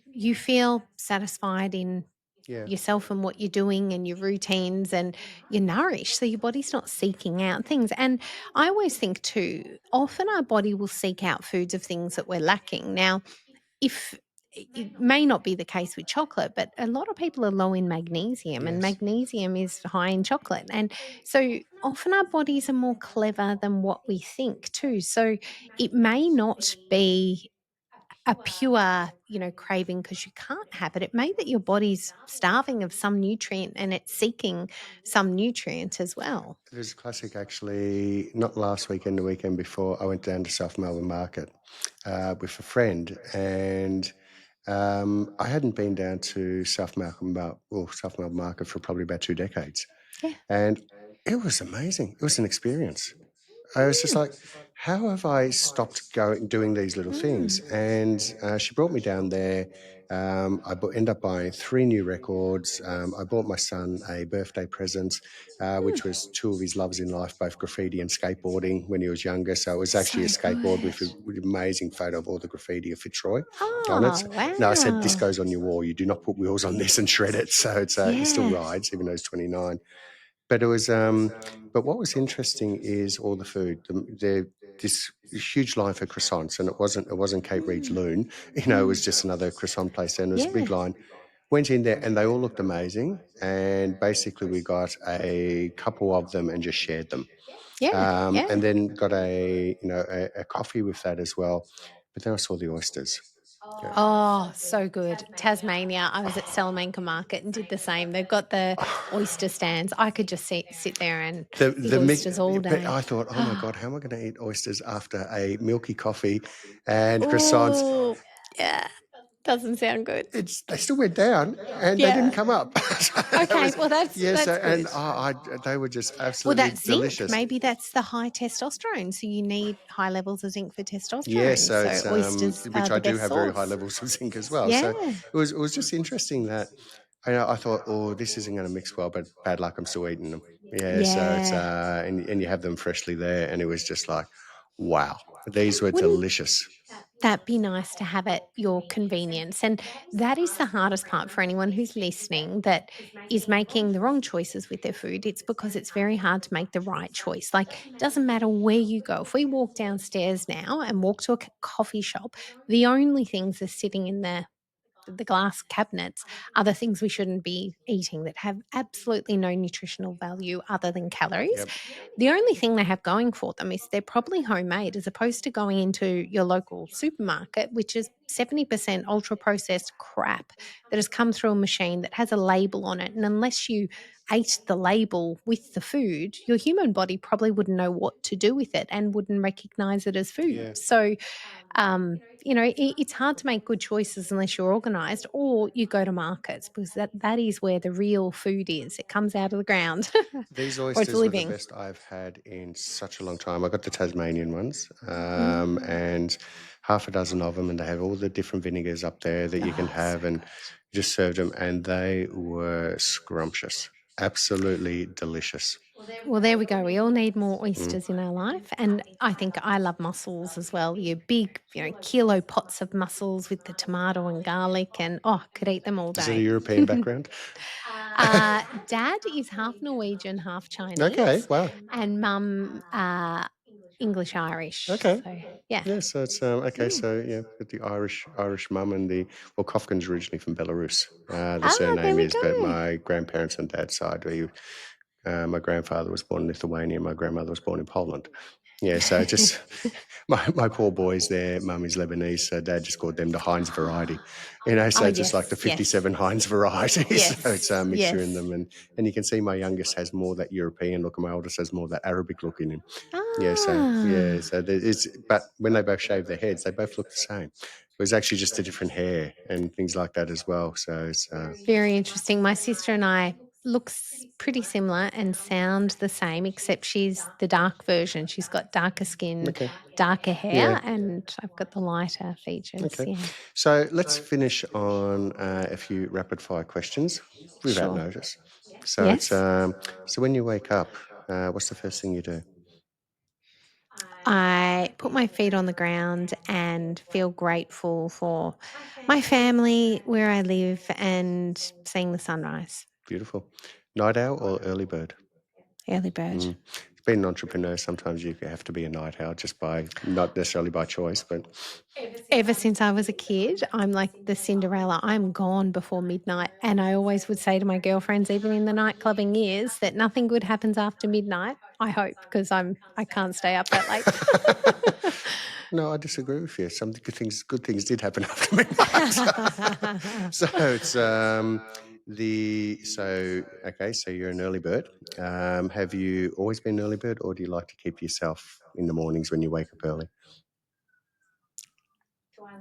You feel satisfied in Yeah. yourself and what you're doing and your routines, and you're nourished. So your body's not seeking out things. And I always think too, often our body will seek out foods of things that we're lacking. Now, if it may not be the case with chocolate, but a lot of people are low in magnesium, and Yes. magnesium is high in chocolate. And so often our bodies are more clever than what we think, too. So it may not be a pure, craving because you can't have it. It may that your body's starving of some nutrient and it's seeking some nutrient as well. There's a classic, actually, not last weekend, the weekend before. I went down to South Melbourne Market with a friend, and I hadn't been down to South Melbourne Market for probably about 2 decades. Yeah. And it was amazing. It was an experience. I was just like, how have I stopped doing these little things? And she brought me down there. I ended up buying 3 new records. I bought my son a birthday present, which was 2 of his loves in life, both graffiti and skateboarding when he was younger. So it was actually a So skateboard good. with an amazing photo of all the graffiti of Fitzroy on it. Oh, No, I said, this wow. goes on your wall. You do not put wheels on this and shred it. So it still Yeah. rides, even though it's 29. But it was, but what was interesting is all the food. This huge line for croissants, and it wasn't Kate Reid's Loon. It was just another croissant place, and it was a big Yeah. line. Went in there, and they all looked amazing. And basically, we got a couple of them and just shared them, Yeah. Yeah. and then got a coffee with that as well. But then I saw the oysters. Yeah. Oh, so good. Tasmania. I was at Salamanca Market and did the same. They've got the oyster stands. I could just sit there and eat oysters all But day. I thought, oh my God, how am I going to eat oysters after a milky coffee and croissants? Oh, yeah. Doesn't sound good. They still went down and they didn't Yeah. come up. So that Okay. was, Well, that's and good. they were just Well, absolutely that's zinc. delicious. Maybe that's the high testosterone. So you need high levels of zinc for Yeah, testosterone. so So it's oysters are which I the do best have very high source. levels of zinc as well. So Yeah. it was just interesting that I thought, oh, this isn't going to mix well, but bad luck, I'm still eating them. Yeah, so it's Yeah. and you have them freshly there, and it was just like, wow, these were Wouldn't delicious. that be nice to have at your convenience? And that is the hardest part for anyone who's listening that is making the wrong choices with their food. It's because it's very hard to make the right choice. Like, it doesn't matter where you go. If we walk downstairs now and walk to a coffee shop, the only things are sitting in the glass cabinets are the things we shouldn't be eating that have absolutely no nutritional value other than calories. Yep. The only thing they have going for them is they're probably homemade as opposed to going into your local supermarket, which is 70% ultra processed crap that has come through a machine that has a label on it. And unless you ate the label with the food, your human body probably wouldn't know what to do with it and wouldn't recognize it as food. Yeah. So it's hard to make good choices unless you're organized or you go to markets because that is where the real food is. It comes out of the ground These or it's oysters were the living. best I've had in such a long time. I got the Tasmanian ones, Mm. and half a dozen of them, and they have all the different vinegars up there that you can Oh, so have, and you just served them, and they were scrumptious, absolutely delicious. well, there we go. We all need more Mm. oysters in our life. And I think I love mussels as well. Your big, kilo pots of mussels with the tomato and garlic. And could eat them all Is it a day. European background? Dad is half Norwegian, half Okay, Chinese, wow. and mum English Irish. Okay. So yeah. Yeah, so it's okay. Mm. So yeah, with the Irish mum and Kofkin's originally from Belarus. The There surname we is, but go. my grandparents on dad's side, my grandfather was born in Lithuania, my grandmother was born in Poland. Yeah, so just my poor boys, their mum is Lebanese, so dad just called them the Heinz variety. Oh So just like the yes, yes, 57 Heinz varieties. So it's yes, a mixture in yes. them, and you can see my youngest has more that European look, and my oldest has more that Arabic look in him. Ah, So there is, but when they both shave their heads, they both look the same. It was actually just a different hair and things like that as well. So it's very interesting. My sister and I looks pretty similar and sound the same, except she's the dark version. She's got darker skin, okay. darker Yeah. hair, and I've got the lighter features. Okay. Yeah, So let's finish on a few rapid fire questions without sure. notice. So it's Yes. so when you wake up, what's the first thing you do? I put my feet on the ground and feel grateful for my family, where I live, and seeing the sunrise. Beautiful. Night owl or early bird? Early bird. Being an entrepreneur, sometimes you have to be a night owl, not necessarily by choice, but Ever since I was a kid, I'm like the Cinderella. I'm gone before midnight. And I always would say to my girlfriends, even in the nightclubbing years, that nothing good happens after midnight. I hope, because I can't stay up that late. no, I disagree with you. Some good things did happen after midnight. So it's so you're an early bird. Have you always been an early bird, or do you like to keep yourself in the mornings when you wake up early?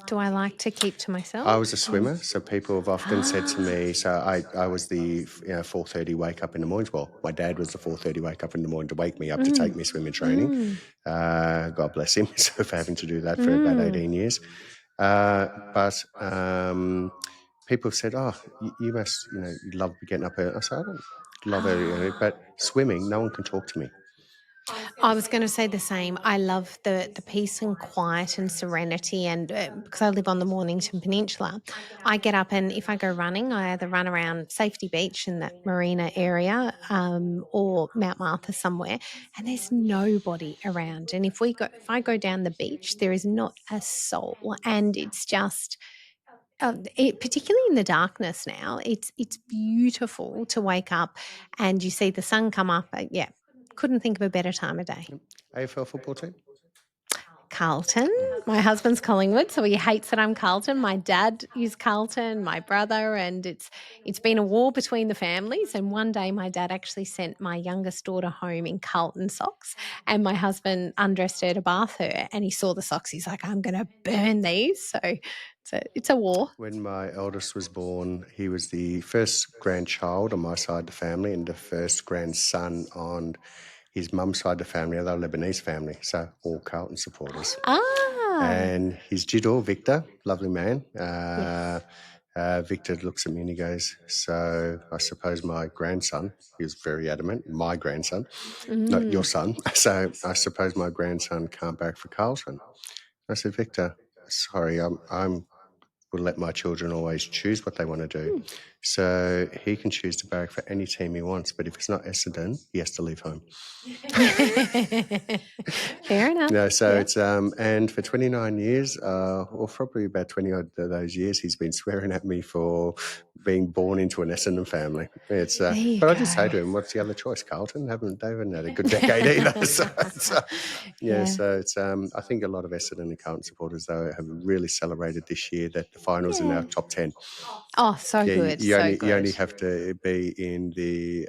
Do I like to keep to myself? I was a swimmer, so people have often said to me, so I was the 4:30 wake up in the mornings. Well, my dad was the 4:30 wake up in the morning to wake me up to take me swimming training. God bless him for having to do that for about 18 years. But people have said, "Oh, you must, you love getting up early." I said, "I don't love early, but swimming, no one can talk to me." I was going to say the same. I love the peace and quiet and serenity, and because I live on the Mornington Peninsula, I get up and if I go running, I either run around Safety Beach in that marina area, or Mount Martha somewhere, and there's nobody around. And if I go down the beach, there is not a soul, and it's just. Particularly in the darkness now, it's beautiful to wake up and you see the sun come up. Yeah, couldn't think of a better time of day. AFL football team? Carlton. My husband's Collingwood, so he hates that I'm Carlton. My dad is Carlton, my brother, and it's been a war between the families. And one day my dad actually sent my youngest daughter home in Carlton socks, and my husband undressed her to bath her, and he saw the socks. He's like, "I'm going to burn these." So it's a war. When my eldest was born, he was the first grandchild on my side of the family and the first grandson on his mum's side of the family. They're a Lebanese family, so all Carlton supporters. And his Jidor, Victor, lovely man. Victor looks at me and he goes, "So I suppose my grandson," he was very adamant, "my grandson, not your son. So I suppose my grandson can't back for Carlton." I said, "Victor, sorry, I'm will let my children always choose what they want to do. So he can choose to barrack for any team he wants, but if it's not Essendon, he has to leave home." Fair enough. It's and for 29 years, or probably about 20 odd of those years, he's been swearing at me for being born into an Essendon family. It's but I just say to him, "What's the other choice, Carlton? They haven't had a good decade either." So it's I think a lot of Essendon and Carlton supporters though have really celebrated this year that the finals in our top 10. Oh, so good. You only have to be in the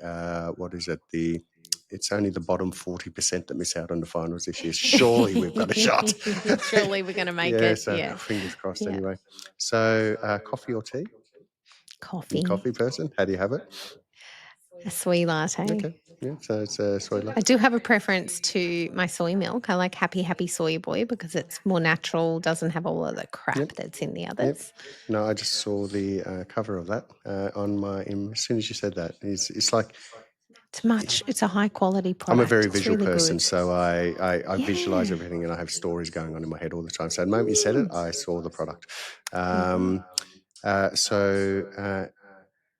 it's only the bottom 40% that miss out on the finals this year. Surely we've got a shot. Surely we're going to make it. So fingers crossed anyway. So coffee or tea? Coffee. Coffee person? How do you have it? A soy latte. Okay. Yeah, so it's a soy latte. I do have a preference to my soy milk. I like Happy Soy Boy because it's more natural, doesn't have all of the crap that's in the others. No, I just saw the cover of that as soon as you said that. It's like... It's a high quality product. I'm a very visual person, so I visualize everything and I have stories going on in my head all the time. So the moment you said it, I saw the product.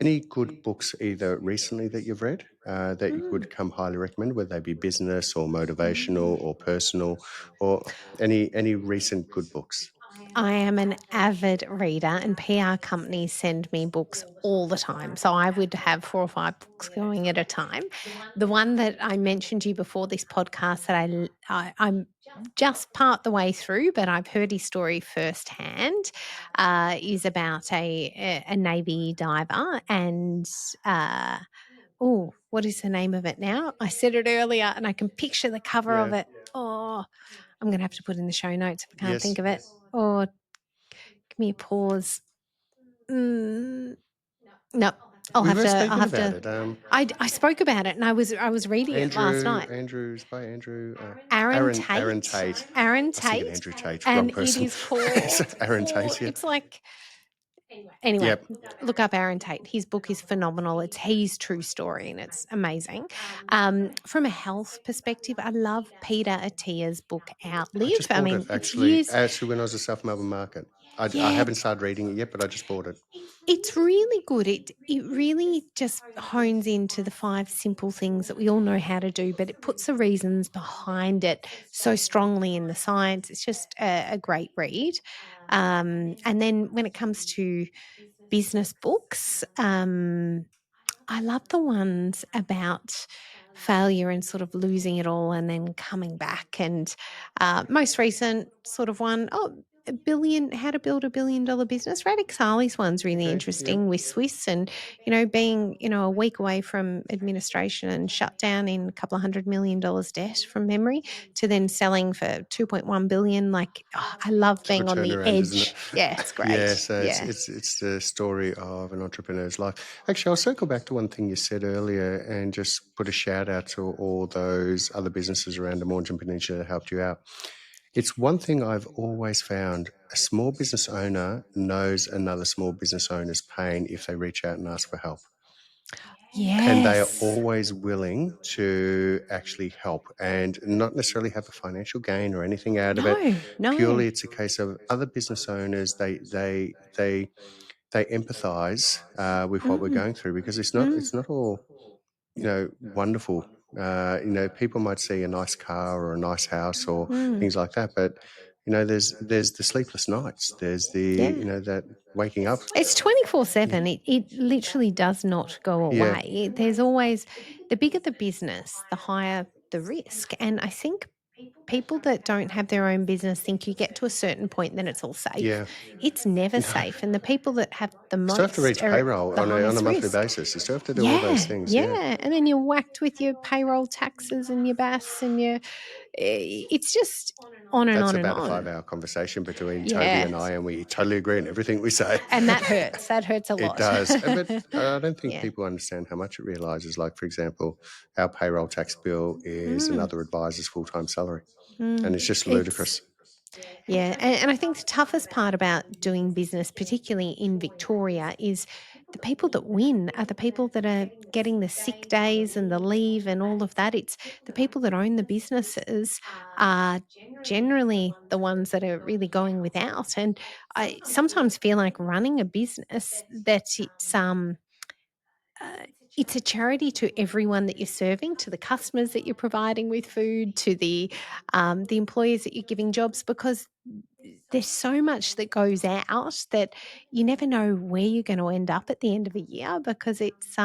Any good books either recently that you've read that you would come highly recommend, whether they be business or motivational or personal, or any recent good books? I am an avid reader and PR companies send me books all the time. So I would have 4 or 5 books going at a time. The one that I mentioned to you before this podcast that I'm just part the way through, but I've heard his story firsthand, is about a Navy diver and... what is the name of it now? I said it earlier and I can picture the cover of it. Oh, I'm going to have to put in the show notes if I can't think of it. Or give me a pause. No, I'll have to. I spoke about it and I was reading it last night. Aaron Tate. Aaron Tate. Aaron Tate. Tate. Andrew Tate. And wrong person. it is called Aaron Tate. Yeah. It's like... Anyway, look up Aaron Tate. His book is phenomenal. It's his true story and it's amazing. From a health perspective, I love Peter Attia's book Outlive. I just bought it actually when I was at South Melbourne Market. I Yeah, haven't started reading it yet, but I just bought it. it's really good. It really just hones into the 5 simple things that we all know how to do, but it puts the reasons behind it so strongly in the science. It's just a great read. And then when it comes to business books, I love the ones about failure and sort of losing it all and then coming back. And most recent sort of one, how to build $1 billion business. Radix Harley's one's really Okay. Yep. interesting with Swiss and, being, a week away from administration and shut down in a couple of $100 million debt from memory to then selling for 2.1 billion. Like, I love Sort being of on the turnaround, isn't it? edge. Yeah, it's Yeah. great. So it's Yeah. it's it's the story of an entrepreneur's life. Actually, I'll circle back to one thing you said earlier and just put a shout out to all those other businesses around the Mornington Peninsula that helped you out. It's one thing I've always found: a small business owner knows another small business owner's pain if they reach out and ask for help. And they are Yes. always willing to actually help and not necessarily have a financial gain or anything out of it. No, no. Purely, it's a case of other business owners. They empathise with what we're Mm, going through, because mm, it's not all wonderful. People might see a nice car or a nice house or mm. things like that, but there's the sleepless nights. There's the Yeah. that waking up. It's 24/7. It literally does not go Yeah, away. There's always the bigger the business, the higher the risk. And I think people that don't have their own business think you get to a certain point, then it's all safe. yeah. It's never No. safe. And the people that have the Still have to most reach are at payroll the on a highest monthly risk. basis. You still have to do all those Yeah, things. Yeah, yeah. And then you're whacked with your payroll taxes and your BAS and it's just on and that's on and about a on. 5-hour conversation between Toby Yeah. and I, and we totally agree on everything we say. And that hurts. That hurts a It lot. does, but I don't think Yeah. people understand how much it realises. Like, for example, our payroll tax bill is Mm, another advisor's full-time salary, and mm. it's just It's ludicrous. Yeah, and I think the toughest part about doing business, particularly in Victoria, is the people that win are the people that are getting the sick days and the leave and all of that. It's the people that own the businesses are generally the ones that are really going without. And I sometimes feel like running a business that it's a charity to everyone that you're serving, to the customers that you're providing with food, to the employees that you're giving jobs, because there's so much that goes out that you never know where you're going to end up at the end of a year because it's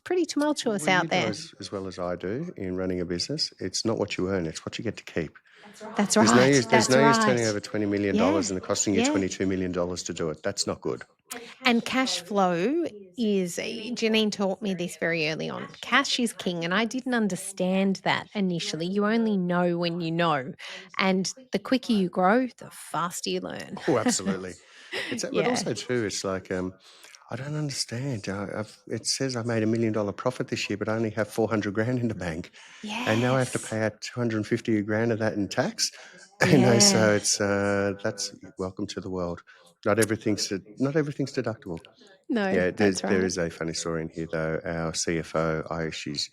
pretty tumultuous Well, you out know there. as well as I do in running a business, it's not what you earn; it's what you get to keep. That's There's no right. use. There's That's no use turning right. over $20 million Yeah. and it costing you Yeah. $22 million to do it. That's not good. And cash flow is, Janine taught me this very early on. Cash is king. And I didn't understand that initially. You only know when you know. And the quicker you grow, the faster you learn. Oh, absolutely. But Yeah. also too, it's like I don't understand. It says I made $1 million profit this year, but I only have 400 grand in the bank, and now I have to Yes. pay out 250 grand of that in tax. So Yeah. it's that's welcome to the world. Not everything's deductible. No, Yeah, that's there right. is a funny story in here though. Our CFO,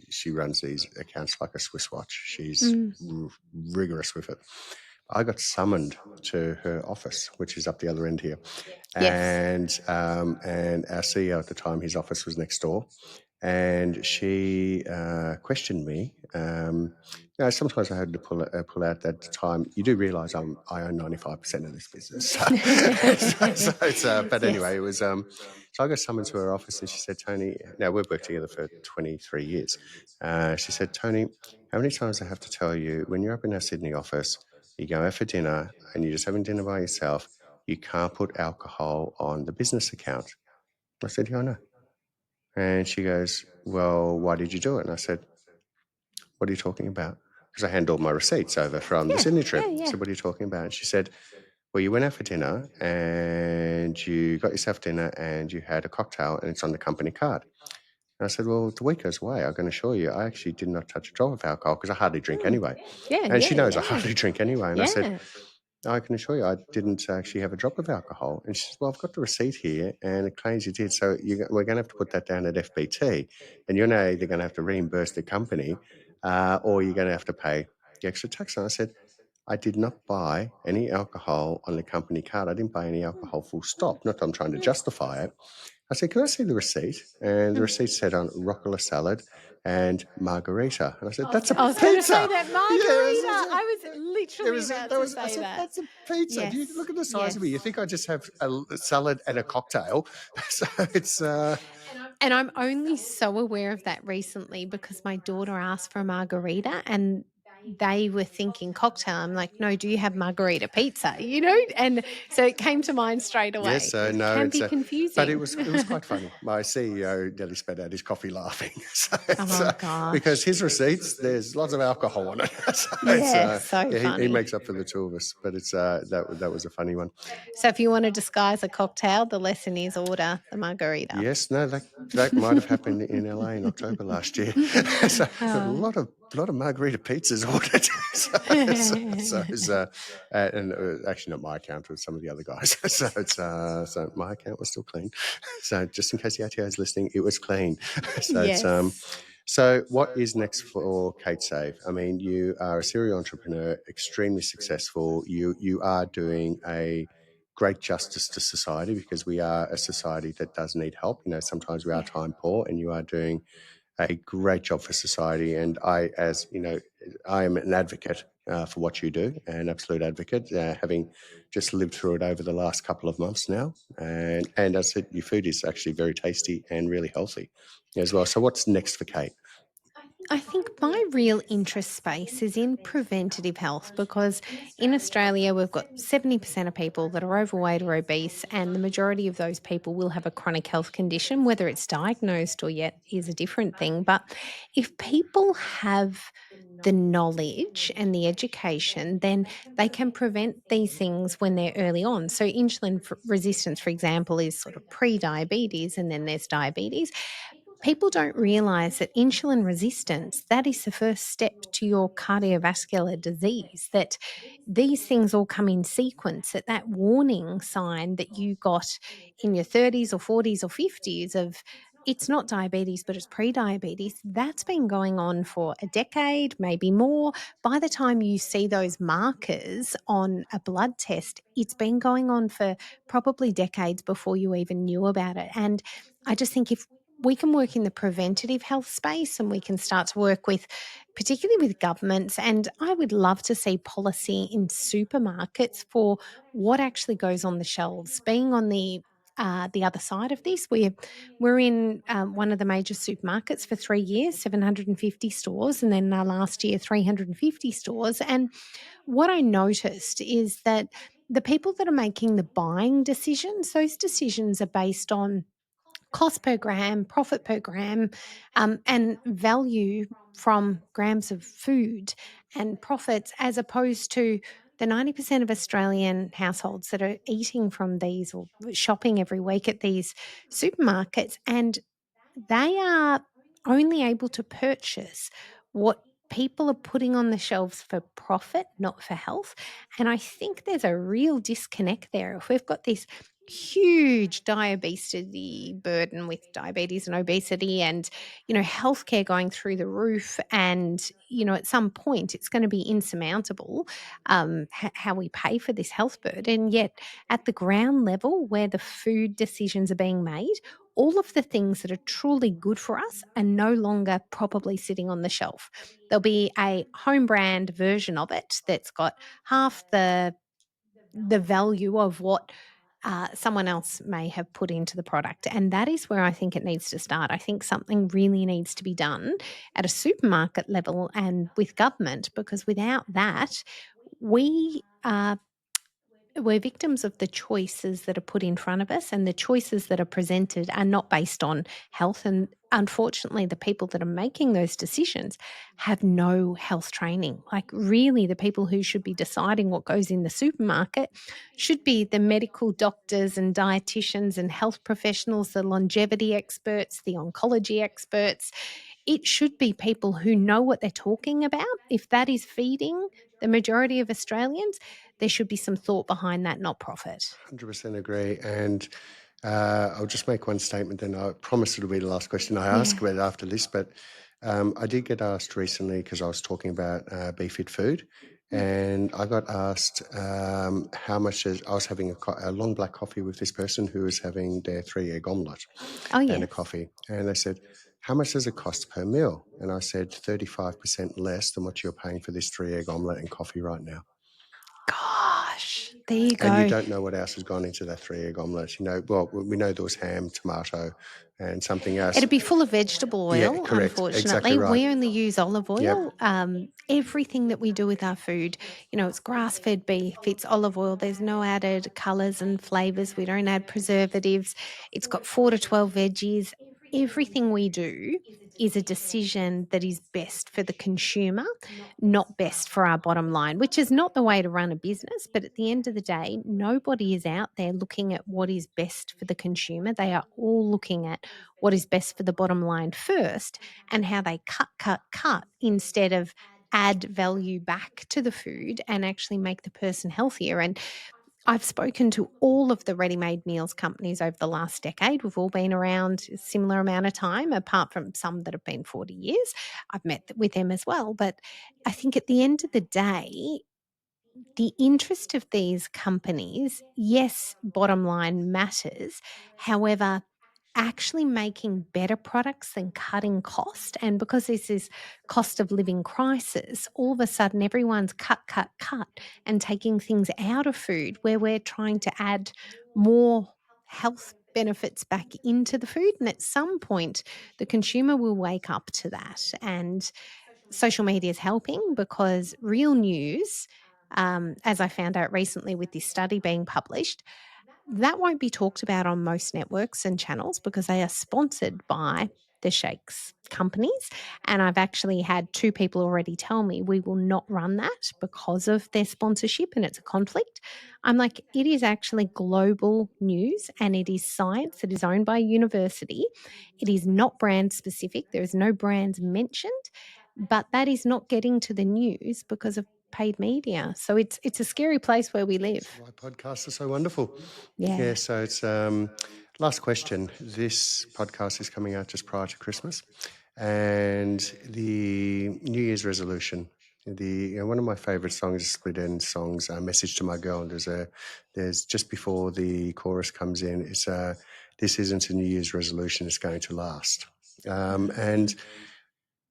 she runs these accounts like a Swiss watch. She's Mm. rigorous with it. I got summoned to her office, which is up the other end here, Yes. and our CEO at the time, his office was next door, and she questioned me. Sometimes I had to pull out at the time. You do realise I own 95% of this business, but Yes. anyway, it was. So I got summoned to her office, and she said, "Tony, now we've worked together for 23 years." She said, "Tony, how many times I have to tell you when you're up in our Sydney office, you go out for dinner and you're just having dinner by yourself, you can't put alcohol on the business account?" I said, "Yeah, I know." And she goes, "Well, why did you do it?" And I said, "What are you talking about?" Because I hand all my receipts over from the Yeah. Sydney trip. Yeah. I Yeah. said, "What are you talking about?" And she said, "Well, you went out for dinner and you got yourself dinner and you had a cocktail and it's on the company card." And I said, "Well, the week goes away. I can assure you, I actually did not touch a drop of alcohol because I hardly drink Mm. anyway." Yeah. And she Yeah. knows I Yeah. hardly drink anyway. And I said, Yeah. "I can assure you, I didn't actually have a drop of alcohol." And she says, "Well, I've got the receipt here, and it claims you did. So we're going to have to put that down at FBT, and you're now either going to have to reimburse the company, or you're going to have to pay the extra tax." And I said, I did not buy any alcohol on the company card. I didn't buy any alcohol full stop. Not that I'm trying to justify it. I said, can I see the receipt? And the receipt said on rucola salad and margarita. And I said, that's a I was going to say pizza. that Yeah, margarita. I was literally about to I say said, that. that's a pizza. Do you Yes, look at the size of me? yes. You think I just have a salad and a cocktail? So it's, And I'm only so aware of that recently because my daughter asked for a margarita and they were thinking cocktail. I'm like, no, do you have margarita pizza? And so it came to mind straight yes, away. It no, can it's be but confusing. it was quite funny. My CEO nearly spat out his coffee laughing. So it's, Oh because gosh. his receipts, there's lots of alcohol on it. So it's, Yeah, so yeah, he funny. makes up for the two of us. But it's that was a funny one. So if you want to disguise a cocktail, the lesson is order the margarita. Yes, no, that might have happened in LA in October last year. So a Oh. lot of margarita pizzas ordered. So it's, and actually not my account, it was some of the other guys. So it's so my account was still clean. So just in case the ATO is listening, it was clean. So it's Yes. so what is next for Kate Save? I mean, you are a serial entrepreneur, extremely successful. You are doing a great justice to society because we are a society that does need help. You know, sometimes we are Yeah. time poor, and you are doing a great job for society. And I, as you know, I am an advocate for what you do, an absolute advocate, having just lived through it over the last couple of months now. And as I said, your food is actually very tasty and really healthy as well. So what's next for Kate? I think my real interest space is in preventative health because in Australia we've got 70% of people that are overweight or obese, and the majority of those people will have a chronic health condition. Whether it's diagnosed or yet is a different thing. But if people have the knowledge and the education, then they can prevent these things when they're early on. So, insulin resistance, for example, is sort of pre diabetes, and then there's diabetes. People don't realize that insulin resistance, that is the first step to your cardiovascular disease, that these things all come in sequence, that warning sign that you got in your 30s or 40s or 50s of it's not diabetes, but it's pre-diabetes. That's been going on for a decade, maybe more. By the time you see those markers on a blood test, it's been going on for probably decades before you even knew about it. And I just think if we can work in the preventative health space and we can start to work with, particularly with governments. And I would love to see policy in supermarkets for what actually goes on the shelves. Being on the other side of this, we're in one of the major supermarkets for 3 years, 750 stores, and then last year 350 stores. And what I noticed is that the people that are making the buying decisions, those decisions are based on cost per gram, profit per gram, and value from grams of food and profits, as opposed to the 90% of Australian households that are eating from these or shopping every week at these supermarkets. And they are only able to purchase what people are putting on the shelves for profit, not for health. And I think there's a real disconnect there. If we've got this huge diabetes burden with diabetes and obesity and healthcare going through the roof, and at some point it's going to be insurmountable, how we pay for this health burden, yet at the ground level where the food decisions are being made, all of the things that are truly good for us are no longer probably sitting on the shelf. There'll be a home brand version of it that's got half the value of what someone else may have put into the product. And that is where I think it needs to start. I think something really needs to be done at a supermarket level and with government, because without that, we are we're victims of the choices that are put in front of us, and the choices that are presented are not based on health. And unfortunately, the people that are making those decisions have no health training. Like, really, the people who should be deciding what goes in the supermarket should be the medical doctors and dietitians and health professionals, the longevity experts, the oncology experts. It should be people who know what they're talking about. If that is feeding the majority of Australians, there should be some thought behind that, not profit. 100% agree. And I'll just make one statement, then I promise it'll be the last question I ask Yeah. about after this. But I did get asked recently, because I was talking about BeFit food, And I got asked how much I was having a long black coffee with this person who was having their 3-egg omelette Oh, and a yes. coffee. And they said, how much does it cost per meal? And I said, 35% less than what you're paying for this 3-egg omelette and coffee right now. Gosh, there you And you go. don't know what else has gone into that 3-egg omelette. Well, we know there was ham, tomato, and something else. It'd be full of vegetable Yeah, oil, correct. Exactly unfortunately. right. We only use olive Yep. oil. Everything that we do with our food, it's grass-fed beef, it's olive oil. There's no added colours and flavours. We don't add preservatives. It's got 4 to 12 veggies. Everything we do is a decision that is best for the consumer, not best for our bottom line, which is not the way to run a business. But at the end of the day, nobody is out there looking at what is best for the consumer. They are all looking at what is best for the bottom line first and how they cut instead of add value back to the food and actually make the person healthier. And I've spoken to all of the ready-made meals companies over the last decade. We've all been around a similar amount of time, apart from some that have been 40 years. I've met with them as well. But I think at the end of the day, the interest of these companies, yes, bottom line matters. However, actually making better products than cutting cost. And because this is cost of living crisis, all of a sudden everyone's cut, and taking things out of food where we're trying to add more health benefits back into the food. And at some point, the consumer will wake up to that. And social media is helping because real news, as I found out recently with this study being published, that won't be talked about on most networks and channels because they are sponsored by the shakes companies. And I've actually had 2 people already tell me we will not run that because of their sponsorship and it's a conflict. I'm like, it is actually global news and it is science. It is owned by a university. It is not brand specific. There is no brands mentioned, but that is not getting to the news because of paid media. So it's a scary place where we live. That's why podcasts are so wonderful. Yeah. So it's last question. This podcast is coming out just prior to Christmas, and the New Year's resolution. One of my favorite songs is Split End songs, "Message to My Girl." There's just before the chorus comes in. It's this isn't a New Year's resolution; it's going to last. And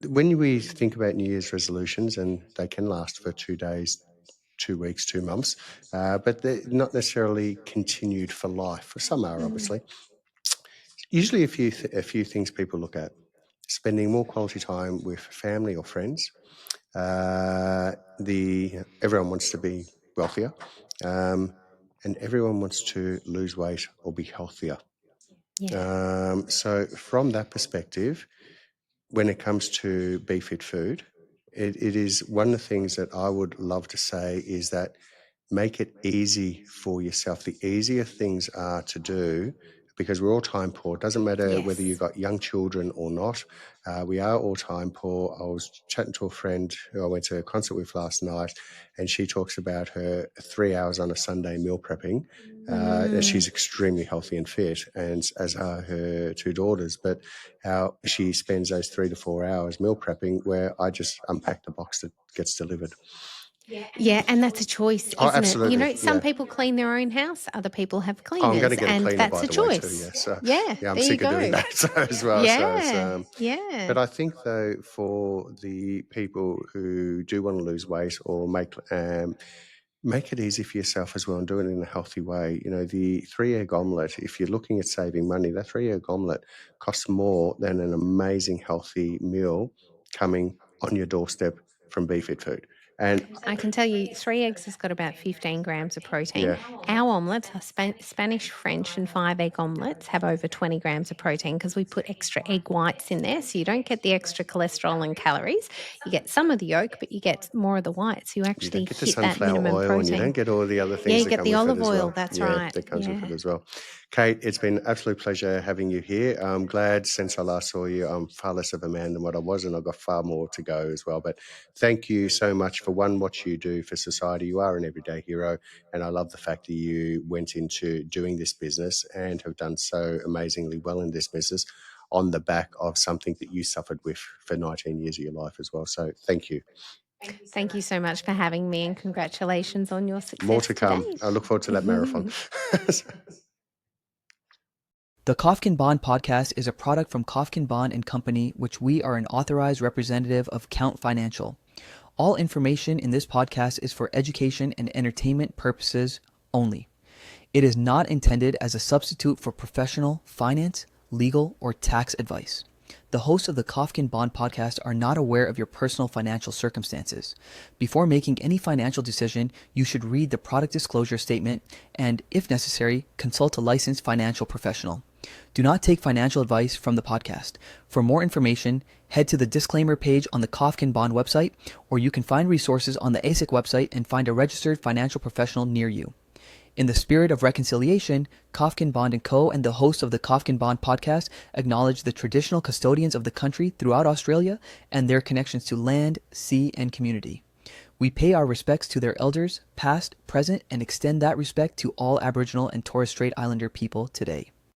when we think about New Year's resolutions, and they can last for 2 days, 2 weeks, 2 months, but they're not necessarily continued for life. Some are, obviously. Usually, a few things people look at: spending more quality time with family or friends. Everyone wants to be wealthier, and everyone wants to lose weight or be healthier. Yeah. So, from that perspective, when it comes to Be Fit Food, it is one of the things that I would love to say is that make it easy for yourself. The easier things are to do, because we're all time poor. It doesn't matter whether you've Yes. got young children or not. We are all time poor. I was chatting to a friend who I went to a concert with last night, and she talks about her 3 hours on a Sunday meal prepping. She's extremely healthy and fit, and as are her 2 daughters. But how she spends those 3 to 4 hours meal prepping, where I just unpack the box that gets delivered. Yeah, and that's a choice, Oh, isn't it? absolutely. Some Yeah. people clean their own house, other people have Oh, I'm going cleaners, to get a and cleaner, that's by a the way, too. choice. Yes. Yeah, I'm there you sick of doing go. that as well. Yeah, yeah. But I think though, for the people who do want to lose weight or make it easy for yourself as well and do it in a healthy way. The 3-egg omelette, if you're looking at saving money, that 3-egg omelette costs more than an amazing healthy meal coming on your doorstep from Be Fit Food. And I can tell you 3 eggs has got about 15 grams of protein. yeah, Our omelettes, our Spanish, French, and 5-egg omelettes have over 20 grams of protein because we put extra egg whites in there. So you don't get the extra cholesterol and calories. You get some of the yolk, but you get more of the whites. You you don't actually get the hit that sunflower minimum oil and you don't protein. get all the other Yeah, things you that get come the with it olive as oil. well. That's Yeah, right. that comes with it Yeah. as well. Kate, it's been an absolute pleasure having you here. I'm glad since I last saw you, I'm far less of a man than what I was, and I've got far more to go as well. But thank you so much for what you do for society. You are an everyday hero, and I love the fact that you went into doing this business and have done so amazingly well in this business on the back of something that you suffered with for 19 years of your life as well. So thank you. Thank you so much for having me, and congratulations on your More success to come. today. I look forward to that marathon. The Kofkin Bond podcast is a product from Kofkin Bond Company, which we are an authorized representative of Count Financial. All information in this podcast is for education and entertainment purposes only. It is not intended as a substitute for professional, finance, legal, or tax advice. The hosts of the Kofkin Bond podcast are not aware of your personal financial circumstances. Before making any financial decision, you should read the product disclosure statement and, if necessary, consult a licensed financial professional. Do not take financial advice from the podcast. For more information, head to the disclaimer page on the Kofkin Bond website, or you can find resources on the ASIC website and find a registered financial professional near you. In the spirit of reconciliation, Kofkin Bond Co. and the hosts of the Kofkin Bond podcast acknowledge the traditional custodians of the country throughout Australia and their connections to land, sea, and community. We pay our respects to their elders, past, present, and extend that respect to all Aboriginal and Torres Strait Islander people today.